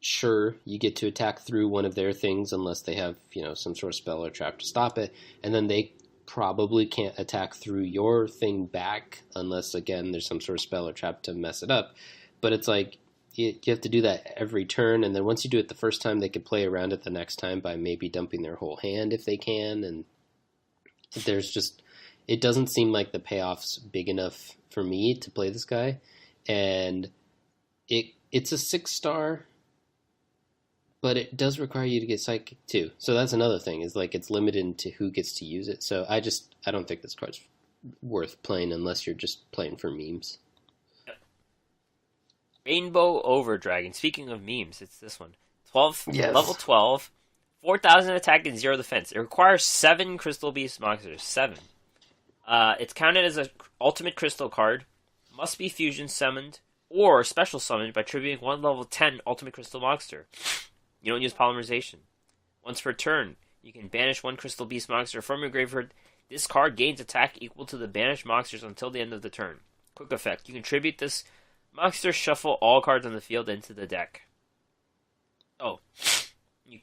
sure, you get to attack through one of their things unless they have, some sort of spell or trap to stop it, and then they probably can't attack through your thing back unless, again, there's some sort of spell or trap to mess it up. But it's like you have to do that every turn, and then once you do it the first time, they could play around it the next time by maybe dumping their whole hand if they can, and there's just it doesn't seem like the payoff's big enough for me to play this guy, and it's a 6-star, but it does require you to get psychic too. So that's another thing, is like it's limited to who gets to use it. So I don't think this card's worth playing unless you're just playing for memes. Rainbow Overdragon. Speaking of memes, it's this one. 12, Yes. Level 12, 4,000 attack and 0 defense. It requires 7 Crystal Beast monsters. 7. It's counted as an ultimate crystal card. Must be fusion summoned or special summoned by tributing 1 level 10 ultimate crystal monster. You don't use polymerization. Once per turn, you can banish 1 Crystal Beast monster from your graveyard. This card gains attack equal to the banished monsters until the end of the turn. Quick effect. You contribute this monster, shuffle all cards on the field into the deck. Oh. You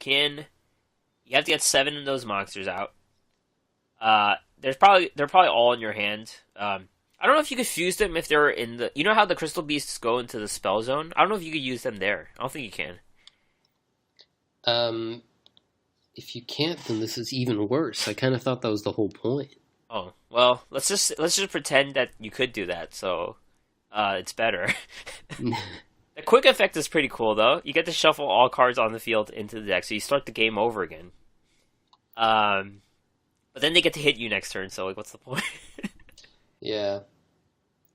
have to get 7 of those monsters out. They're probably all in your hand. I don't know if you could fuse them if they're in the... You know how the Crystal Beasts go into the spell zone? I don't know if you could use them there. I don't think you can. If you can't, then this is even worse. I kind of thought that was the whole point. Oh, well, let's just pretend that you could do that, so it's better. The quick effect is pretty cool, though. You get to shuffle all cards on the field into the deck, so you start the game over again. But then they get to hit you next turn, so like, what's the point? Yeah.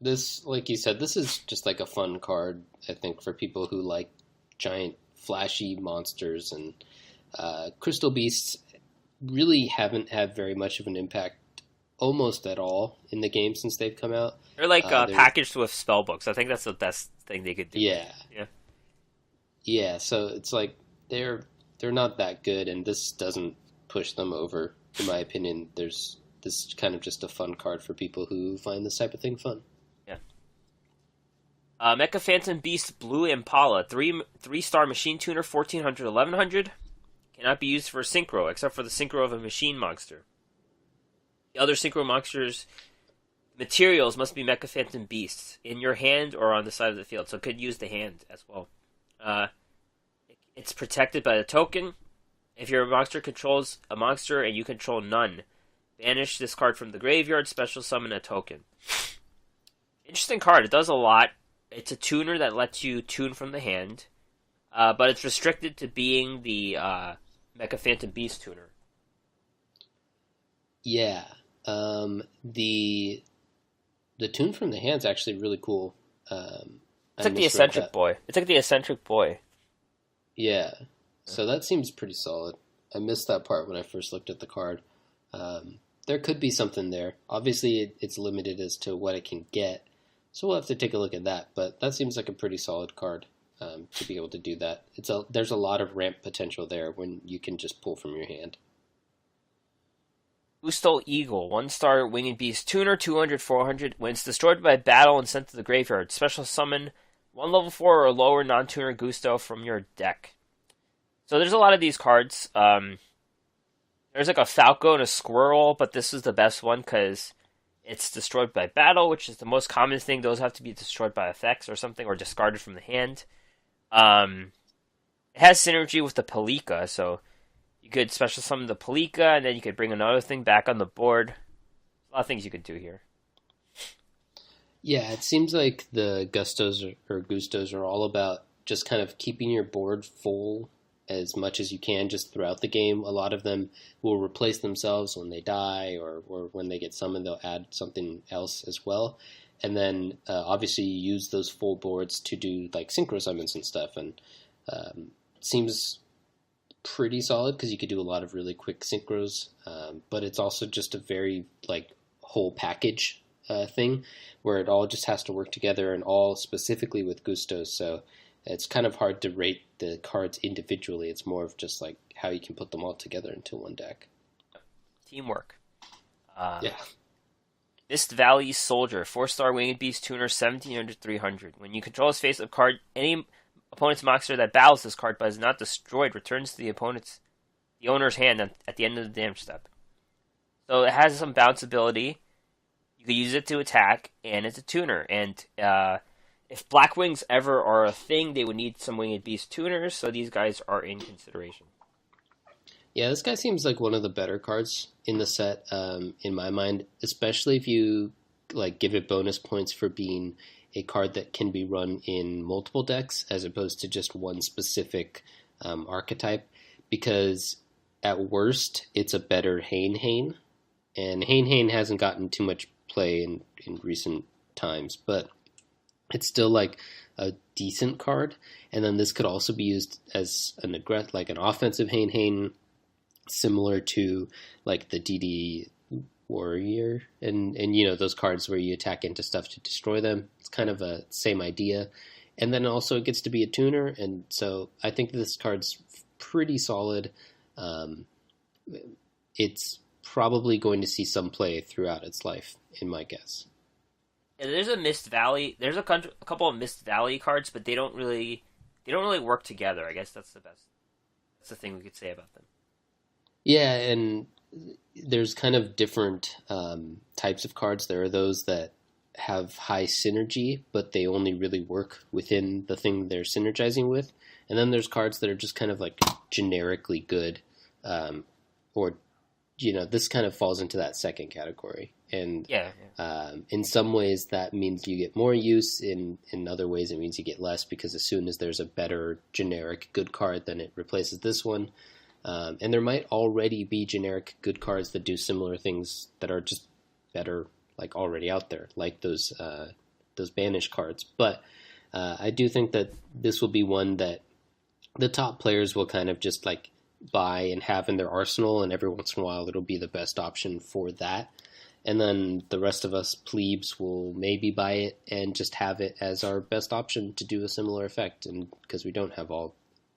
This, like you said, this is just like a fun card, I think, for people who like giant flashy monsters, and Crystal Beasts really haven't had very much of an impact almost at all in the game since they've come out. They're like packaged with spell books. I think that's the best thing they could do. Yeah. Yeah. Yeah, so it's like they're not that good, and this doesn't push them over, in my opinion. This is kind of just a fun card for people who find this type of thing fun. Yeah. Mecha Phantom Beast Blue Impala, 3-star machine tuner, 1400, 1100. Cannot be used for synchro, except for the synchro of a machine monster. The other synchro monsters' materials must be Mecha Phantom Beasts in your hand or on the side of the field, so it could use the hand as well. It's protected by the token. If your monster controls a monster and you control none, banish this card from the graveyard, special summon a token. Interesting card. It does a lot. It's a tuner that lets you tune from the hand, but it's restricted to being the Mecha Phantom Beast tuner. Yeah. The tune from the hand's actually really cool. It's like the eccentric boy. It's like the eccentric boy. Yeah. So that seems pretty solid. I missed that part when I first looked at the card. There could be something there. Obviously, it's limited as to what it can get, so we'll have to take a look at that. But that seems like a pretty solid card to be able to do that. There's a lot of ramp potential there when you can just pull from your hand. Boostal Eagle, 1-star winged beast tuner, 200, 400. When it's destroyed by battle and sent to the graveyard, special summon 1 level 4 or lower non-tuner Gusto from your deck. So there's a lot of these cards. There's like a Falco and a Squirrel, but this is the best one because it's destroyed by battle, which is the most common thing. Those have to be destroyed by effects or something, or discarded from the hand. It has synergy with the Palika, so you could special summon the Palika, and then you could bring another thing back on the board. A lot of things you could do here. Yeah, it seems like the Gustos or Gustos are all about just kind of keeping your board full as much as you can just throughout the game. A lot of them will replace themselves when they die, or when they get summoned, they'll add something else as well. And then obviously you use those full boards to do like synchro summons and stuff, and it seems pretty solid because you could do a lot of really quick synchros, but it's also just a very like whole package thing where it all just has to work together, and all specifically with Gustos. So it's kind of hard to rate the cards individually. It's more of just like how you can put them all together into one deck. Teamwork. Yeah. Mist Valley Soldier, 4-star winged beast tuner, 1700, 300. When you control his face-up card, any Opponent's monster that battles this card but is not destroyed returns to the owner's hand at the end of the damage step. So it has some bounce ability. You could use it to attack, and it's a tuner. And if Black Wings ever are a thing, they would need some Winged Beast tuners, so these guys are in consideration. Yeah, this guy seems like one of the better cards in the set, in my mind, especially if you like give it bonus points for being a card that can be run in multiple decks as opposed to just one specific archetype, because at worst, it's a better Hane, and Hane hasn't gotten too much play in recent times, but it's still like a decent card. And then this could also be used as an offensive Hane, similar to like the DD Warrior and those cards where you attack into stuff to destroy them. It's kind of a same idea. And then also it gets to be a tuner, and so I think this card's pretty solid. It's probably going to see some play throughout its life, in my guess. Yeah, there's a Mist Valley. There's a couple of Mist Valley cards, but they don't really work together. I guess that's the best. That's the thing we could say about them. Yeah, and there's kind of different types of cards. There are those that have high synergy, but they only really work within the thing they're synergizing with. And then there's cards that are just kind of like generically good, or this kind of falls into that second category. And in some ways that means you get more use. In other ways it means you get less, because as soon as there's a better generic good card, then it replaces this one. And there might already be generic good cards that do similar things that are just better, like already out there, like those banish cards. But I do think that this will be one that the top players will kind of just like buy and have in their arsenal, and every once in a while it'll be the best option for that. And then the rest of us plebes will maybe buy it and just have it as our best option to do a similar effect, and because we don't have all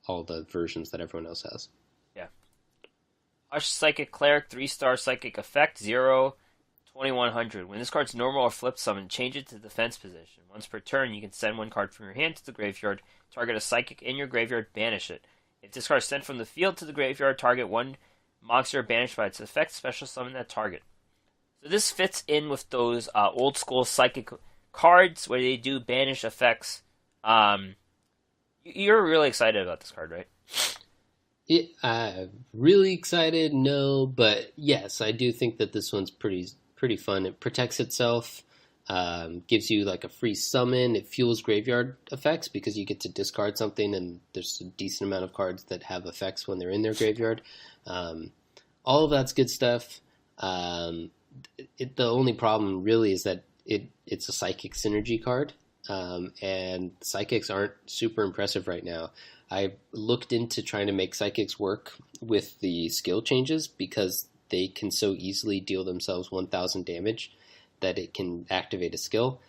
the versions that everyone else has. Yeah. Hush Psychic Cleric, 3-star Psychic Effect, 0, 2100. When this card's normal or flip summon, change it to defense position. Once per turn, you can send one card from your hand to the graveyard, target a Psychic in your graveyard, banish it. If this card is sent from the field to the graveyard, target one monster banished by its effect, special summon that target. So this fits in with those old school Psychic cards where they do banish effects. You're really excited about this card, right? Really excited, no, but yes, I do think that this one's pretty fun. It protects itself, gives you like a free summon. It fuels graveyard effects because you get to discard something, and there's a decent amount of cards that have effects when they're in their graveyard. All of that's good stuff. The only problem really is that it's a Psychic synergy card, and Psychics aren't super impressive right now. I looked into trying to make Psychics work with the skill changes because they can so easily deal themselves 1,000 damage that it can activate a skill,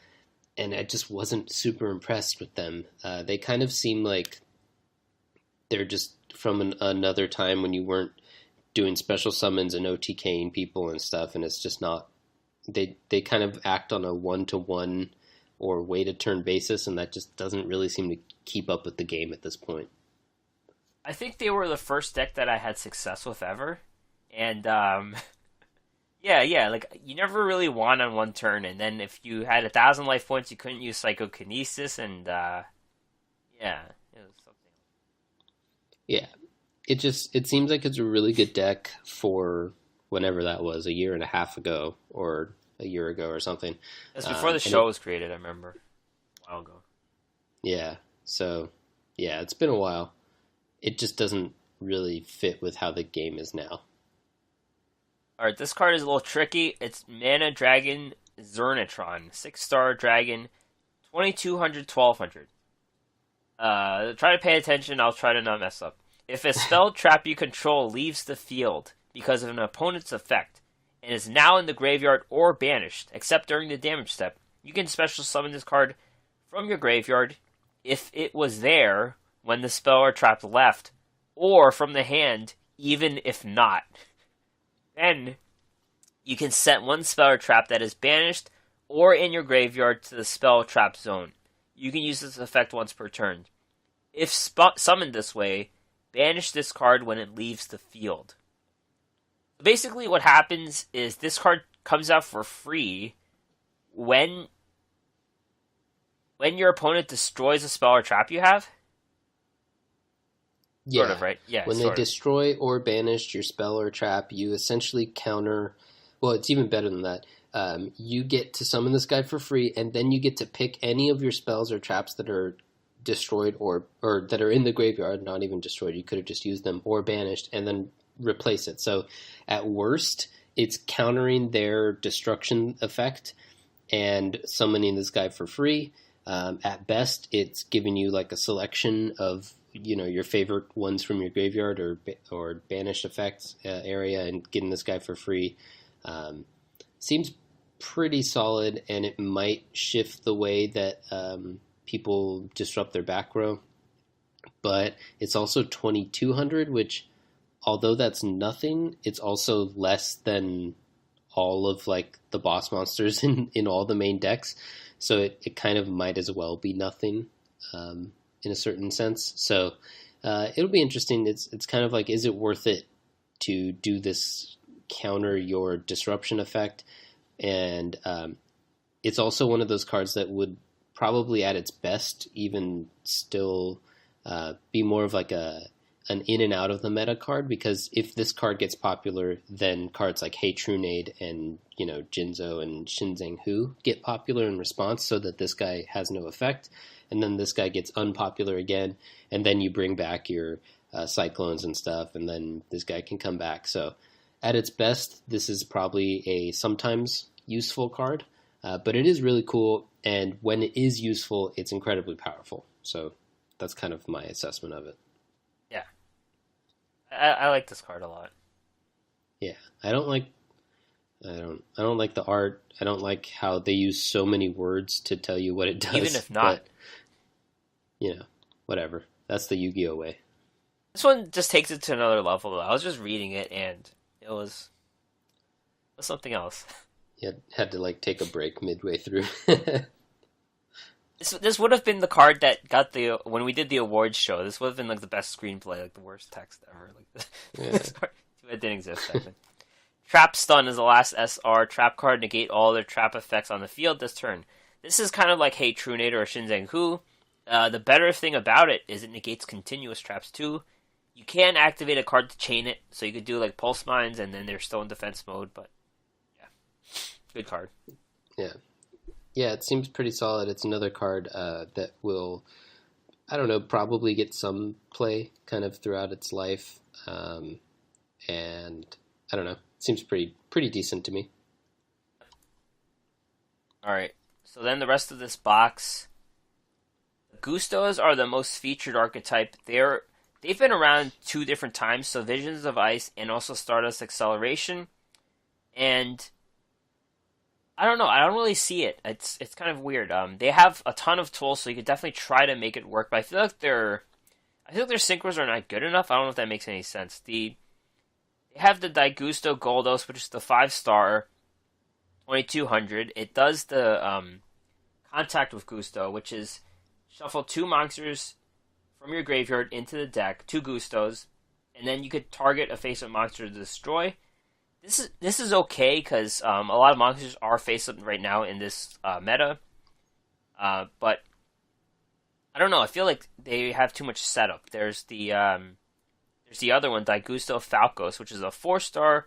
and I just wasn't super impressed with them. They kind of seem like they're just from another time when you weren't doing special summons and OTKing people and stuff, and it's just not. They kind of act on a 1-to-1 or wait turn basis, and that just doesn't really seem to keep up with the game at this point. I think they were the first deck that I had success with ever, and yeah, like you never really won on one turn, and then if you had 1,000 life points, you couldn't use Psychokinesis, and yeah, it was something. Yeah, it seems like it's a really good deck for whenever that was, a year and a half ago or a year ago or something. That's before the show was created, I remember, a while ago. Yeah, so yeah, it's been a while. It just doesn't really fit with how the game is now. Alright, this card is a little tricky. It's Mana Dragon Zernatron. 6-star dragon, 2200, 1200. Try to pay attention, I'll try to not mess up. If a spell trap you control leaves the field because of an opponent's effect, and is now in the graveyard or banished, except during the damage step, you can special summon this card from your graveyard if it was there when the spell or trap left, or from the hand, even if not. Then, you can set one spell or trap that is banished or in your graveyard to the spell trap zone. You can use this effect once per turn. If summoned this way, banish this card when it leaves the field. Basically, what happens is this card comes out for free when your opponent destroys a spell or trap you have. Sort of, Yeah. right? Yeah, When they sort of. destroy or banish your spell or trap, you essentially counter. Well, it's even better than that. You get to summon this guy for free, and then you get to pick any of your spells or traps that are destroyed or that are in the graveyard, not even destroyed. You could have just used them or banished, and then replace it. So, at worst, it's countering their destruction effect and summoning this guy for free. At best, it's giving you like a selection of your favorite ones from your graveyard or banished effects area and getting this guy for free. Um, Seems pretty solid, and it might shift the way that people disrupt their back row. But it's also 2200, which although that's nothing, it's also less than all of like the boss monsters in all the main decks. So it kind of might as well be nothing in a certain sense. So it'll be interesting. It's kind of like, is it worth it to do this counter your disruption effect? And it's also one of those cards that would probably at its best even still be more of like an in and out of the meta card, because if this card gets popular, then cards like Hey Trunade and Jinzo and Shinzang Hu get popular in response, so that this guy has no effect, and then this guy gets unpopular again, and then you bring back your Cyclones and stuff, and then this guy can come back. So at its best, this is probably a sometimes useful card, but it is really cool, and when it is useful, it's incredibly powerful. So that's kind of my assessment of it. Yeah, I like this card a lot. Yeah, I don't like the art. I don't like how they use so many words to tell you what it Even does. if not, But whatever. That's the Yu-Gi-Oh way. this one just takes it to another level. I was just reading it, and it was something else. You had to like take a break midway through. This would have been the card that got the when we did the awards show. This would have been like the best screenplay, like the worst text ever. Like Yeah. this card, it didn't exist back then. Trap Stun is the last SR trap card. Negate all their trap effects on the field this turn. This is kind of like Hey Trunade or Shinzang Hu. The better thing about it is it negates continuous traps too. You can activate a card to chain it, so you could do like Pulse Mines, and then they're still in defense mode. But yeah, good card. Yeah. Yeah, it seems pretty solid. It's another card that will, I don't know, probably get some play kind of throughout its life. And I don't know. It seems pretty decent to me. All right. So then the rest of this box, Gustos are the most featured archetype. They've been around two different times, so Visions of Ice and also Stardust Acceleration. And I don't know, I don't really see it. It's kind of weird. They have a ton of tools, so you could definitely try to make it work. But I feel like their synchros are not good enough. I don't know if that makes any sense. They have the Daigusto Goldos, which is the 5-star, 2200. It does the contact with Gusto, which is shuffle two monsters from your graveyard into the deck, two Gustos, and then you could target a face-up monster to destroy. This is okay because a lot of monsters are face-up right now in this meta, but I don't know. I feel like they have too much setup. There's the other one, Daigusto Falcos, which is a 4-star,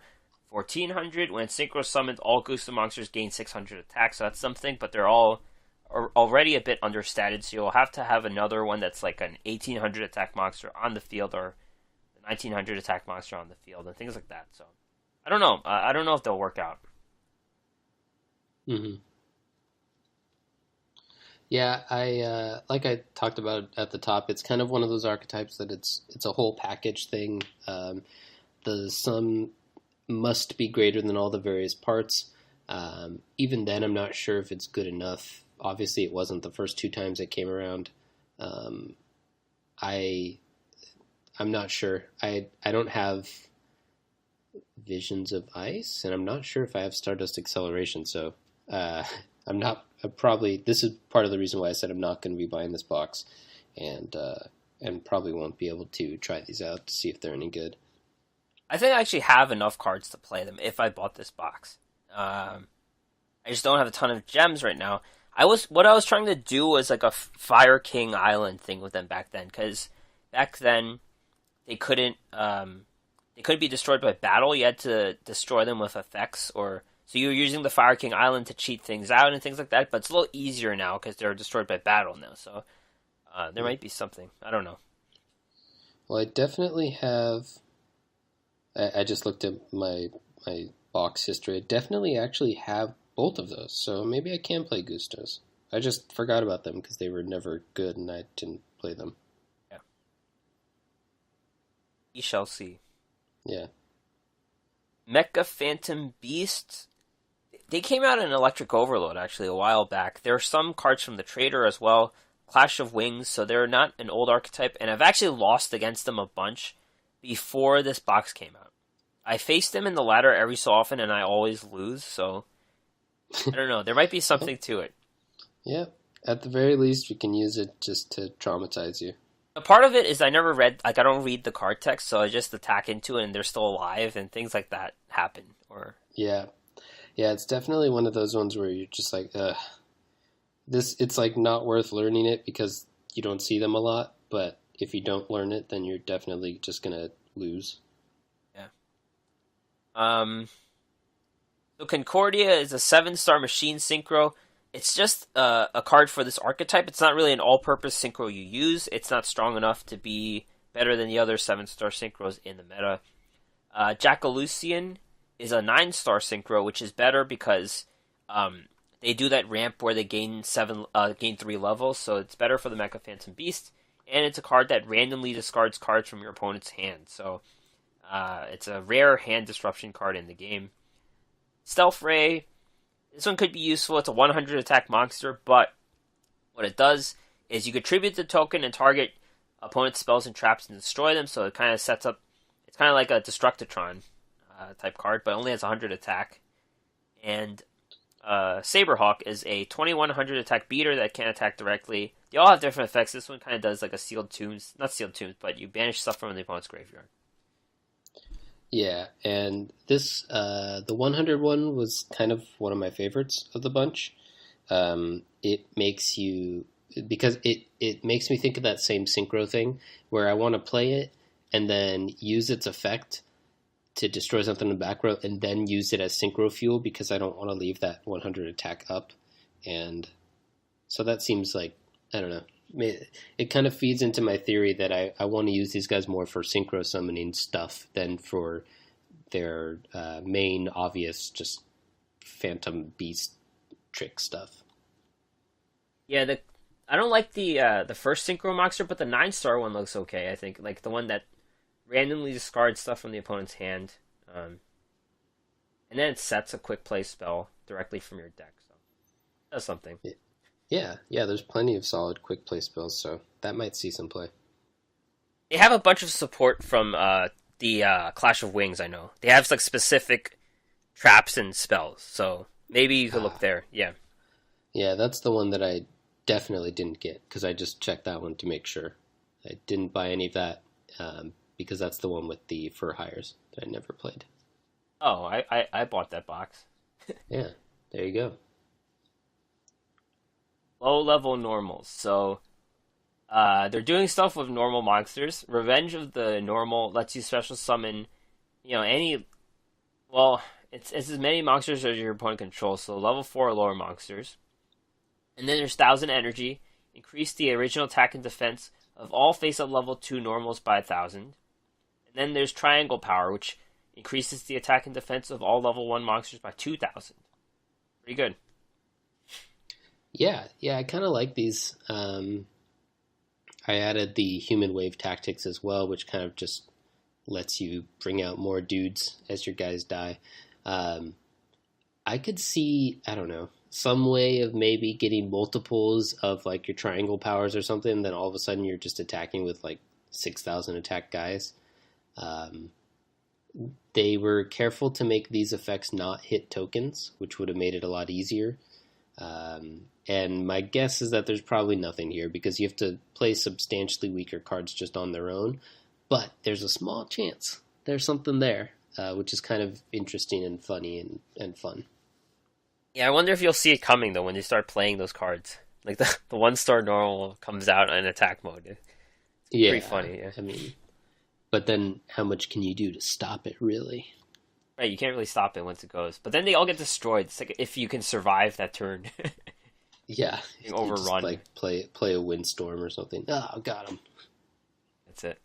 1400. When synchro summoned, all Gusto monsters gain 600 attack, so that's something, but they're all are already a bit understated, so you'll have to have another one that's like an 1800 attack monster on the field or a 1900 attack monster on the field and things like that. So I don't know. I don't know if they'll work out. Hmm. Yeah, I like I talked about at the top. It's kind of one of those archetypes that it's a whole package thing. The sum must be greater than all the various parts. Even then, I'm not sure if it's good enough. Obviously, it wasn't the first two times it came around. Um, I I'm not sure. I don't have Visions of Ice, and I'm not sure if I have Stardust Acceleration. So I'm not. Probably this is part of the reason why I said I'm not going to be buying this box, and and probably won't be able to try these out to see if they're any good. I think I actually have enough cards to play them if I bought this box. I just don't have a ton of gems right now. What I was trying to do was like a Fire King Island thing with them back then, because back then they couldn't be destroyed by battle. You had to destroy them with effects, or so you were using the Fire King Island to cheat things out and things like that. But it's a little easier now because they're destroyed by battle now. So there might be something. I don't know. Well, I definitely have. I just looked at my box history. I definitely actually have both of those, so maybe I can play Gustos. I just forgot about them because they were never good and I didn't play them. Yeah, we shall see. Yeah. Mecha Phantom Beast. They came out in Electric Overload actually a while back. There are some cards from the Trader as well. Clash of Wings, so they're not an old archetype, and I've actually lost against them a bunch before this box came out. I face them in the ladder every so often, and I always lose, so I don't know. There might be something to it. Yeah. At the very least, we can use it just to traumatize you. A part of it is I never read, like, I don't read the card text, so I just attack into it, and they're still alive, and things like that happen. Or Yeah. Yeah, it's definitely one of those ones where you're just like, ugh. It's like not worth learning it because you don't see them a lot, but if you don't learn it, then you're definitely just gonna lose. yeah. So Concordia is a 7-star machine synchro. It's just a card for this archetype. It's not really an all-purpose synchro you use. It's not strong enough to be better than the other 7-star synchros in the meta. Jackalucian is a 9-star synchro, which is better because they do that ramp where they gain 3 levels, so it's better for the Mecha Phantom Beast. And it's a card that randomly discards cards from your opponent's hand, so it's a rare hand disruption card in the game. Stealth Ray, this one could be useful. It's a 100 attack monster, but what it does is you contribute the token and target opponent's spells and traps and destroy them, so it kind of sets up, it's kind of like a Destructitron type card, but only has 100 attack. And Saberhawk is a 2100 attack beater that can attack directly. They all have different effects. This one kind of does like a sealed tombs, not sealed tombs, but you banish stuff from the opponent's graveyard. Yeah, and this the 100 one was kind of one of my favorites of the bunch. It makes you because it makes me think of that same synchro thing where I want to play it and then use its effect to destroy something in the back row and then use it as synchro fuel because I don't want to leave that 100 attack up. And so that seems like, I don't know, it kind of feeds into my theory that I want to use these guys more for synchro summoning stuff than for their main obvious just Phantom Beast trick stuff. Yeah, I don't like the first synchro monster, but the 9-star one looks okay. I think like the one that randomly discards stuff from the opponent's hand, and then it sets a quick play spell directly from your deck. So that's something. Yeah. There's plenty of solid quick play spells, so that might see some play. They have a bunch of support from the Clash of Wings. I know they have like specific traps and spells, so maybe you could look there. Yeah. Yeah, that's the one that I definitely didn't get because I just checked that one to make sure. I didn't buy any of that because that's the one with the fur hires that I never played. Oh, I bought that box. Yeah, there you go. Low level normals. So they're doing stuff with normal monsters. Revenge of the Normal lets you special summon, any. Well, it's as many monsters as your opponent controls. So level 4 or lower monsters. And then there's 1000 energy. Increase the original attack and defense of all face-up level 2 normals by 1000. And then there's Triangle Power, which increases the attack and defense of all level 1 monsters by 2000. Pretty good. Yeah, I kind of like these. I added the Human Wave Tactics as well, which kind of just lets you bring out more dudes as your guys die. I could see, I don't know, some way of maybe getting multiples of like your triangle powers or something, then all of a sudden you're just attacking with like 6,000 attack guys. They were careful to make these effects not hit tokens, which would have made it a lot easier. And my guess is that there's probably nothing here because you have to play substantially weaker cards just on their own. But there's a small chance there's something there, which is kind of interesting and funny and fun. Yeah, I wonder if you'll see it coming though when you start playing those cards. Like the 1-star normal comes out in attack mode. It's pretty Yeah, funny, yeah. I mean, but then how much can you do to stop it, really? Right, you can't really stop it once it goes. But then they all get destroyed. It's like if you can survive that turn. Yeah, Being you just overrun. like play a windstorm or something. Oh, got him. That's it.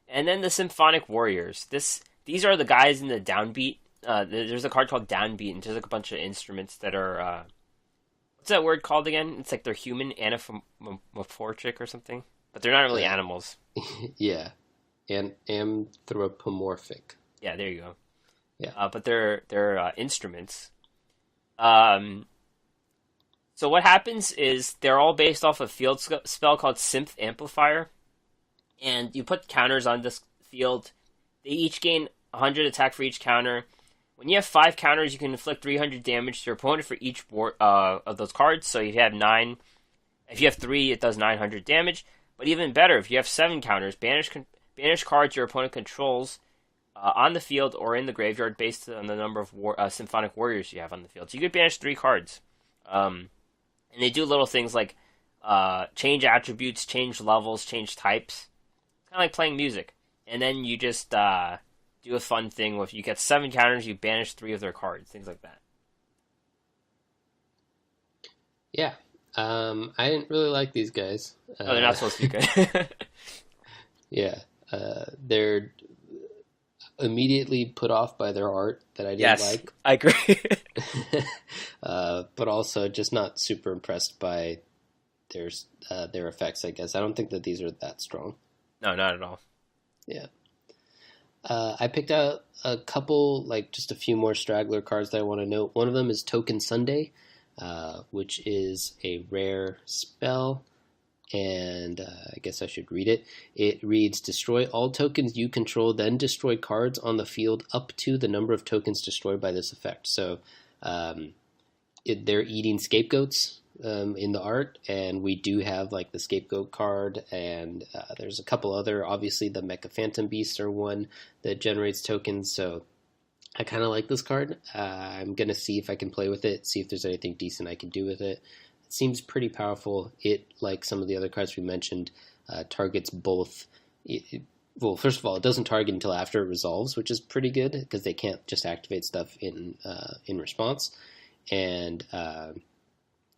And then the Symphonic Warriors. These are the guys in the downbeat. There's a card called downbeat, and there's like a bunch of instruments that are what's that word called again? It's like they're human anthropomorphic or something, but they're not really Uh, animals. yeah, and anthropomorphic. Yeah, there you go. Yeah. But they're instruments. Um, so what happens is they're all based off a field spell called Synth Amplifier, and you put counters on this field. They each gain 100 attack for each counter. When you have 5 counters, you can inflict 300 damage to your opponent for each board, of those cards. So if you have 9, if you have 3, it does 900 damage. But even better, if you have 7 counters, banish cards your opponent controls on the field or in the graveyard based on the number of Symphonic Warriors you have on the field. So you could banish 3 cards. And they do little things like change attributes, change levels, change types. It's kind of like playing music. And then you just do a fun thing with you get 7 counters, you banish 3 of their cards, things like that. Yeah. I didn't really like these guys. Oh, they're not supposed to be good. Yeah. They're immediately put off by their art that I didn't Yes, like. I agree. But also just not super impressed by their their effects, I guess. I don't think that these are that strong. No, not at all. Yeah. I picked out a couple, like just a few more straggler cards that I want to note. One of them is Token Sunday, which is a rare spell, and I guess I should read it. It reads, destroy all tokens you control, then destroy cards on the field up to the number of tokens destroyed by this effect. So um, they're eating scapegoats in the art, and we do have like the scapegoat card, and there's a couple other. Obviously, the Mecha Phantom Beasts are one that generates tokens, so I kind of like this card. I'm gonna see if I can play with it, see if there's anything decent I can do with it. It seems pretty powerful. It, like some of the other cards we mentioned, targets both. Well, first of all, it doesn't target until after it resolves, which is pretty good because they can't just activate stuff in response, and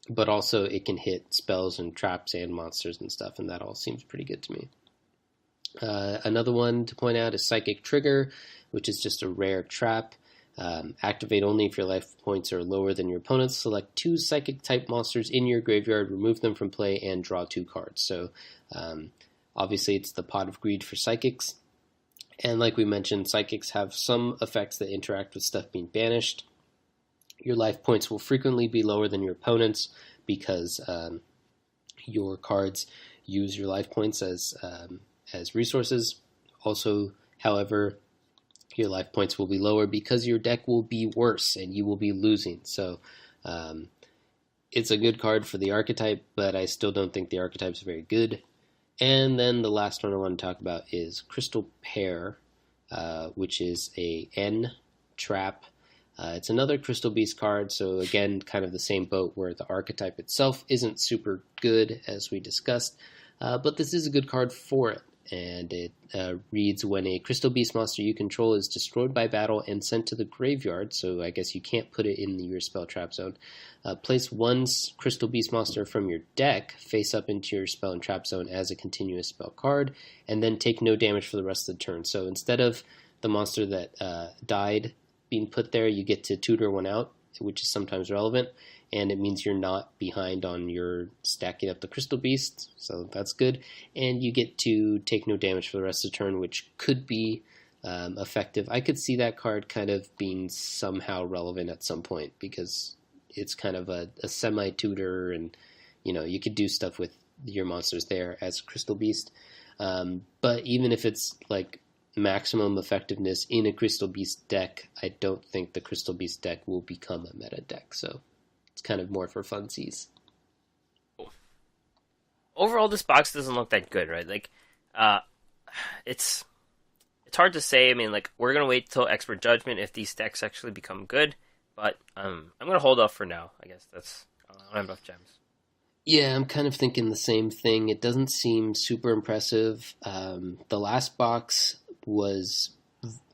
but also it can hit spells and traps and monsters and stuff, and that all seems pretty good to me. Another one to point out is Psychic Trigger, which is just a rare trap. Activate only if your life points are lower than your opponent's. Select 2 Psychic type monsters in your graveyard, remove them from play, and draw 2 cards. So obviously it's the Pot of Greed for Psychics. And like we mentioned, Psychics have some effects that interact with stuff being banished. Your life points will frequently be lower than your opponent's because your cards use your life points as resources. Also, however, your life points will be lower because your deck will be worse and you will be losing. So it's a good card for the archetype, but I still don't think the archetype is very good. And then the last one I want to talk about is Crystal Pair, which is a N trap. It's another Crystal Beast card, so again, kind of the same boat where the archetype itself isn't super good, as we discussed, but this is a good card for it. And it reads, when a Crystal Beast monster you control is destroyed by battle and sent to the graveyard, so I guess you can't put it in your spell trap zone, place 1 Crystal Beast monster from your deck face up into your spell and trap zone as a continuous spell card, and then take no damage for the rest of the turn. So instead of the monster that died being put there, you get to tutor one out, which is sometimes relevant, and it means you're not behind on your stacking up the Crystal Beast, so that's good. And you get to take no damage for the rest of the turn, which could be effective. I could see that card kind of being somehow relevant at some point because it's kind of a semi-tutor, and you could do stuff with your monsters there as Crystal Beast. But even if it's like maximum effectiveness in a Crystal Beast deck, I don't think the Crystal Beast deck will become a meta deck. So It's kind of more for funsies. Overall, this box doesn't look that good, right? Like, uh, it's it's hard to say. I mean, like we're gonna wait till expert judgment if these decks actually become good, but I'm gonna hold off for now. I guess that's I don't have enough gems. Yeah, I'm kind of thinking the same thing. It doesn't seem super impressive. The last box was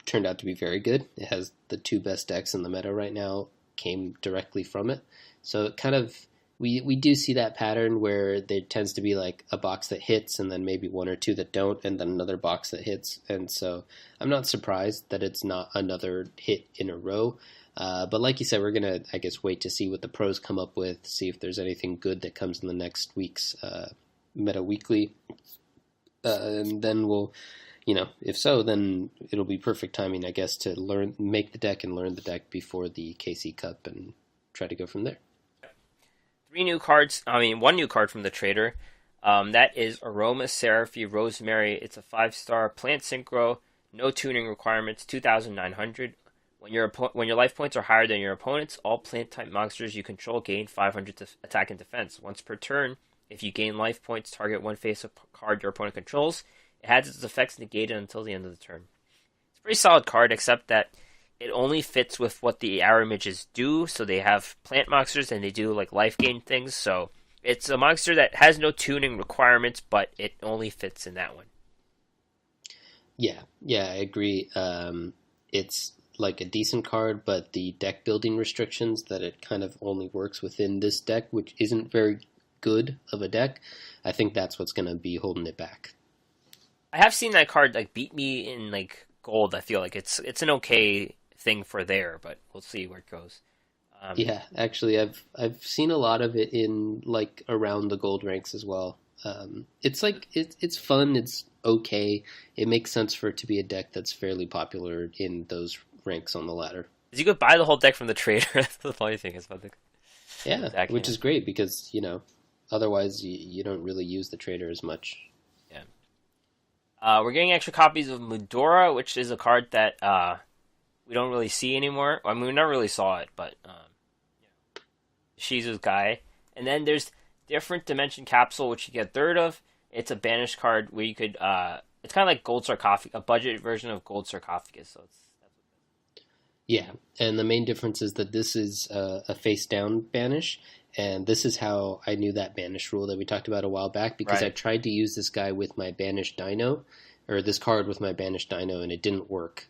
turned out to be very good. It has the two best decks in the meta right now came directly from it. So it kind of we do see that pattern where there tends to be like a box that hits and then maybe one or two that don't and then another box that hits. And so I'm not surprised that it's not another hit in a row. But like you said, we're gonna, I guess, wait to see what the pros come up with, see if there's anything good that comes in the next week's Meta Weekly, and then we'll, if so, then it'll be perfect timing, I guess, to make the deck and learn the deck before the KC Cup and try to go from there. Three new cards. I mean, one new card from the trader. That is Aromatherapy Rosemary. It's a 5-star plant synchro, no tuning requirements, 2,900. When your life points are higher than your opponent's, all plant type monsters you control gain 500 to attack and defense. Once per turn, if you gain life points, target one face-up card your opponent controls. It has its effects negated until the end of the turn. It's a pretty solid card, except that it only fits with what the arrow images do. So they have plant monsters and they do like life gain things. So it's a monster that has no tuning requirements, but it only fits in that one. Yeah, I agree. It's like a decent card, but the deck building restrictions that it kind of only works within this deck, which isn't very good of a deck, I think that's what's going to be holding it back. I have seen that card like beat me in like gold. I feel like it's an okay thing for there, but we'll see where it goes. Yeah, actually, I've seen a lot of it in like around the gold ranks as well. It's like it's fun. It's okay. It makes sense for it to be a deck that's fairly popular in those ranks on the ladder. You could buy the whole deck from the trader. That's the funny thing is about the deck, which is great because otherwise you don't really use the trader as much. Yeah. We're getting extra copies of Mudora, which is a card that we don't really see anymore. I mean, we never really saw it, but Shizu's guy. And then there's Different Dimension Capsule, which you get a third of. It's a banished card where you could. It's kind of like Gold Sarcophagus, a budget version of Gold Sarcophagus. So it's. Yeah, and the main difference is that this is a face-down banish, and this is how I knew that banish rule that we talked about a while back, because I tried to use this guy with my banished dino, or this card with my banished dino, and it didn't work,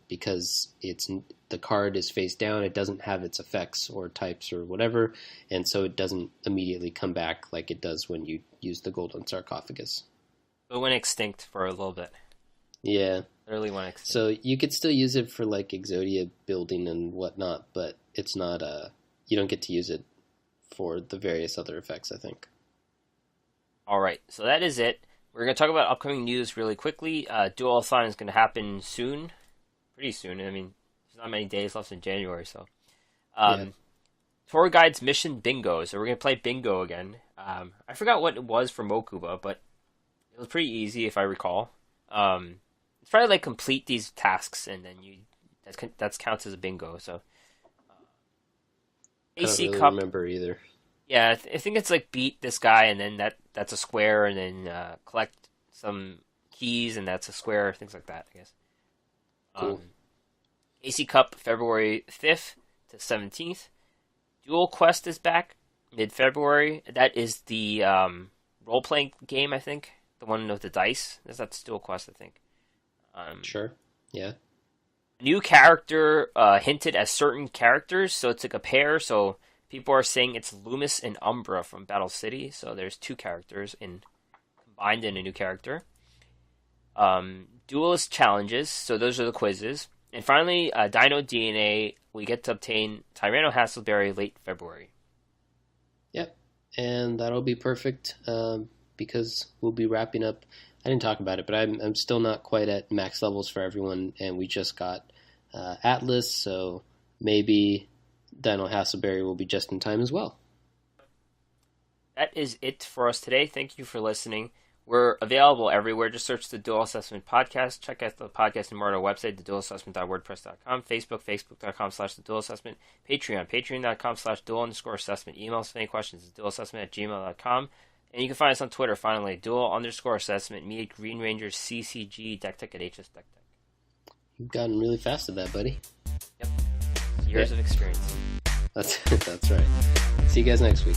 because the card is face down, it doesn't have its effects or types or whatever, and so it doesn't immediately come back like it does when you use the Golden Sarcophagus. It went extinct for a little bit. Yeah. Literally went extinct. So you could still use it for like Exodia building and whatnot, but it's not you don't get to use it for the various other effects, I think. Alright, so that is it. We're going to talk about upcoming news really quickly. Duel-a-Thon is going to happen soon. Pretty soon. I mean, there's not many days left in January, so. Tour Guide's Mission Bingo. So we're going to play Bingo again. I forgot what it was for Mokuba, but it was pretty easy if I recall. It's probably like complete these tasks and then that counts as a bingo. So AC I don't really Cup, remember either. Yeah, I think it's like beat this guy and then that's a square, and then collect some keys and that's a square, things like that, I guess. Cool. AC Cup February 5th to 17th. Duel Quest is back mid-February. That is the role-playing game, I think. The one with the dice. That's Duel Quest, I think. Sure. Yeah. New character hinted as certain characters, so it's like a pair. So people are saying it's Loomis and Umbra from Battle City. So there's two characters combined in a new character. Duelist challenges. So those are the quizzes. And finally, Dino DNA. We get to obtain Tyranno Hassleberry late February. Yep, and that'll be perfect because we'll be wrapping up. I didn't talk about it, but I'm still not quite at max levels for everyone, and we just got Atlas, so maybe Dino Hassleberry will be just in time as well. That is it for us today. Thank you for listening. We're available everywhere. Just search the Duel Assessment Podcast. Check out the podcast and more on our website, theduelassessment.wordpress.com, Facebook, facebook.com/the Duel Assessment, Patreon, patreon.com/duel_assessment. Email us with any questions, duelassessment@gmail.com. And you can find us on Twitter, finally, duel_assessment, me at Green Rangers, CCG, deck tech at HS Deck Tech. You've gotten really fast at that, buddy. Yep. Years of experience. That's right. See you guys next week.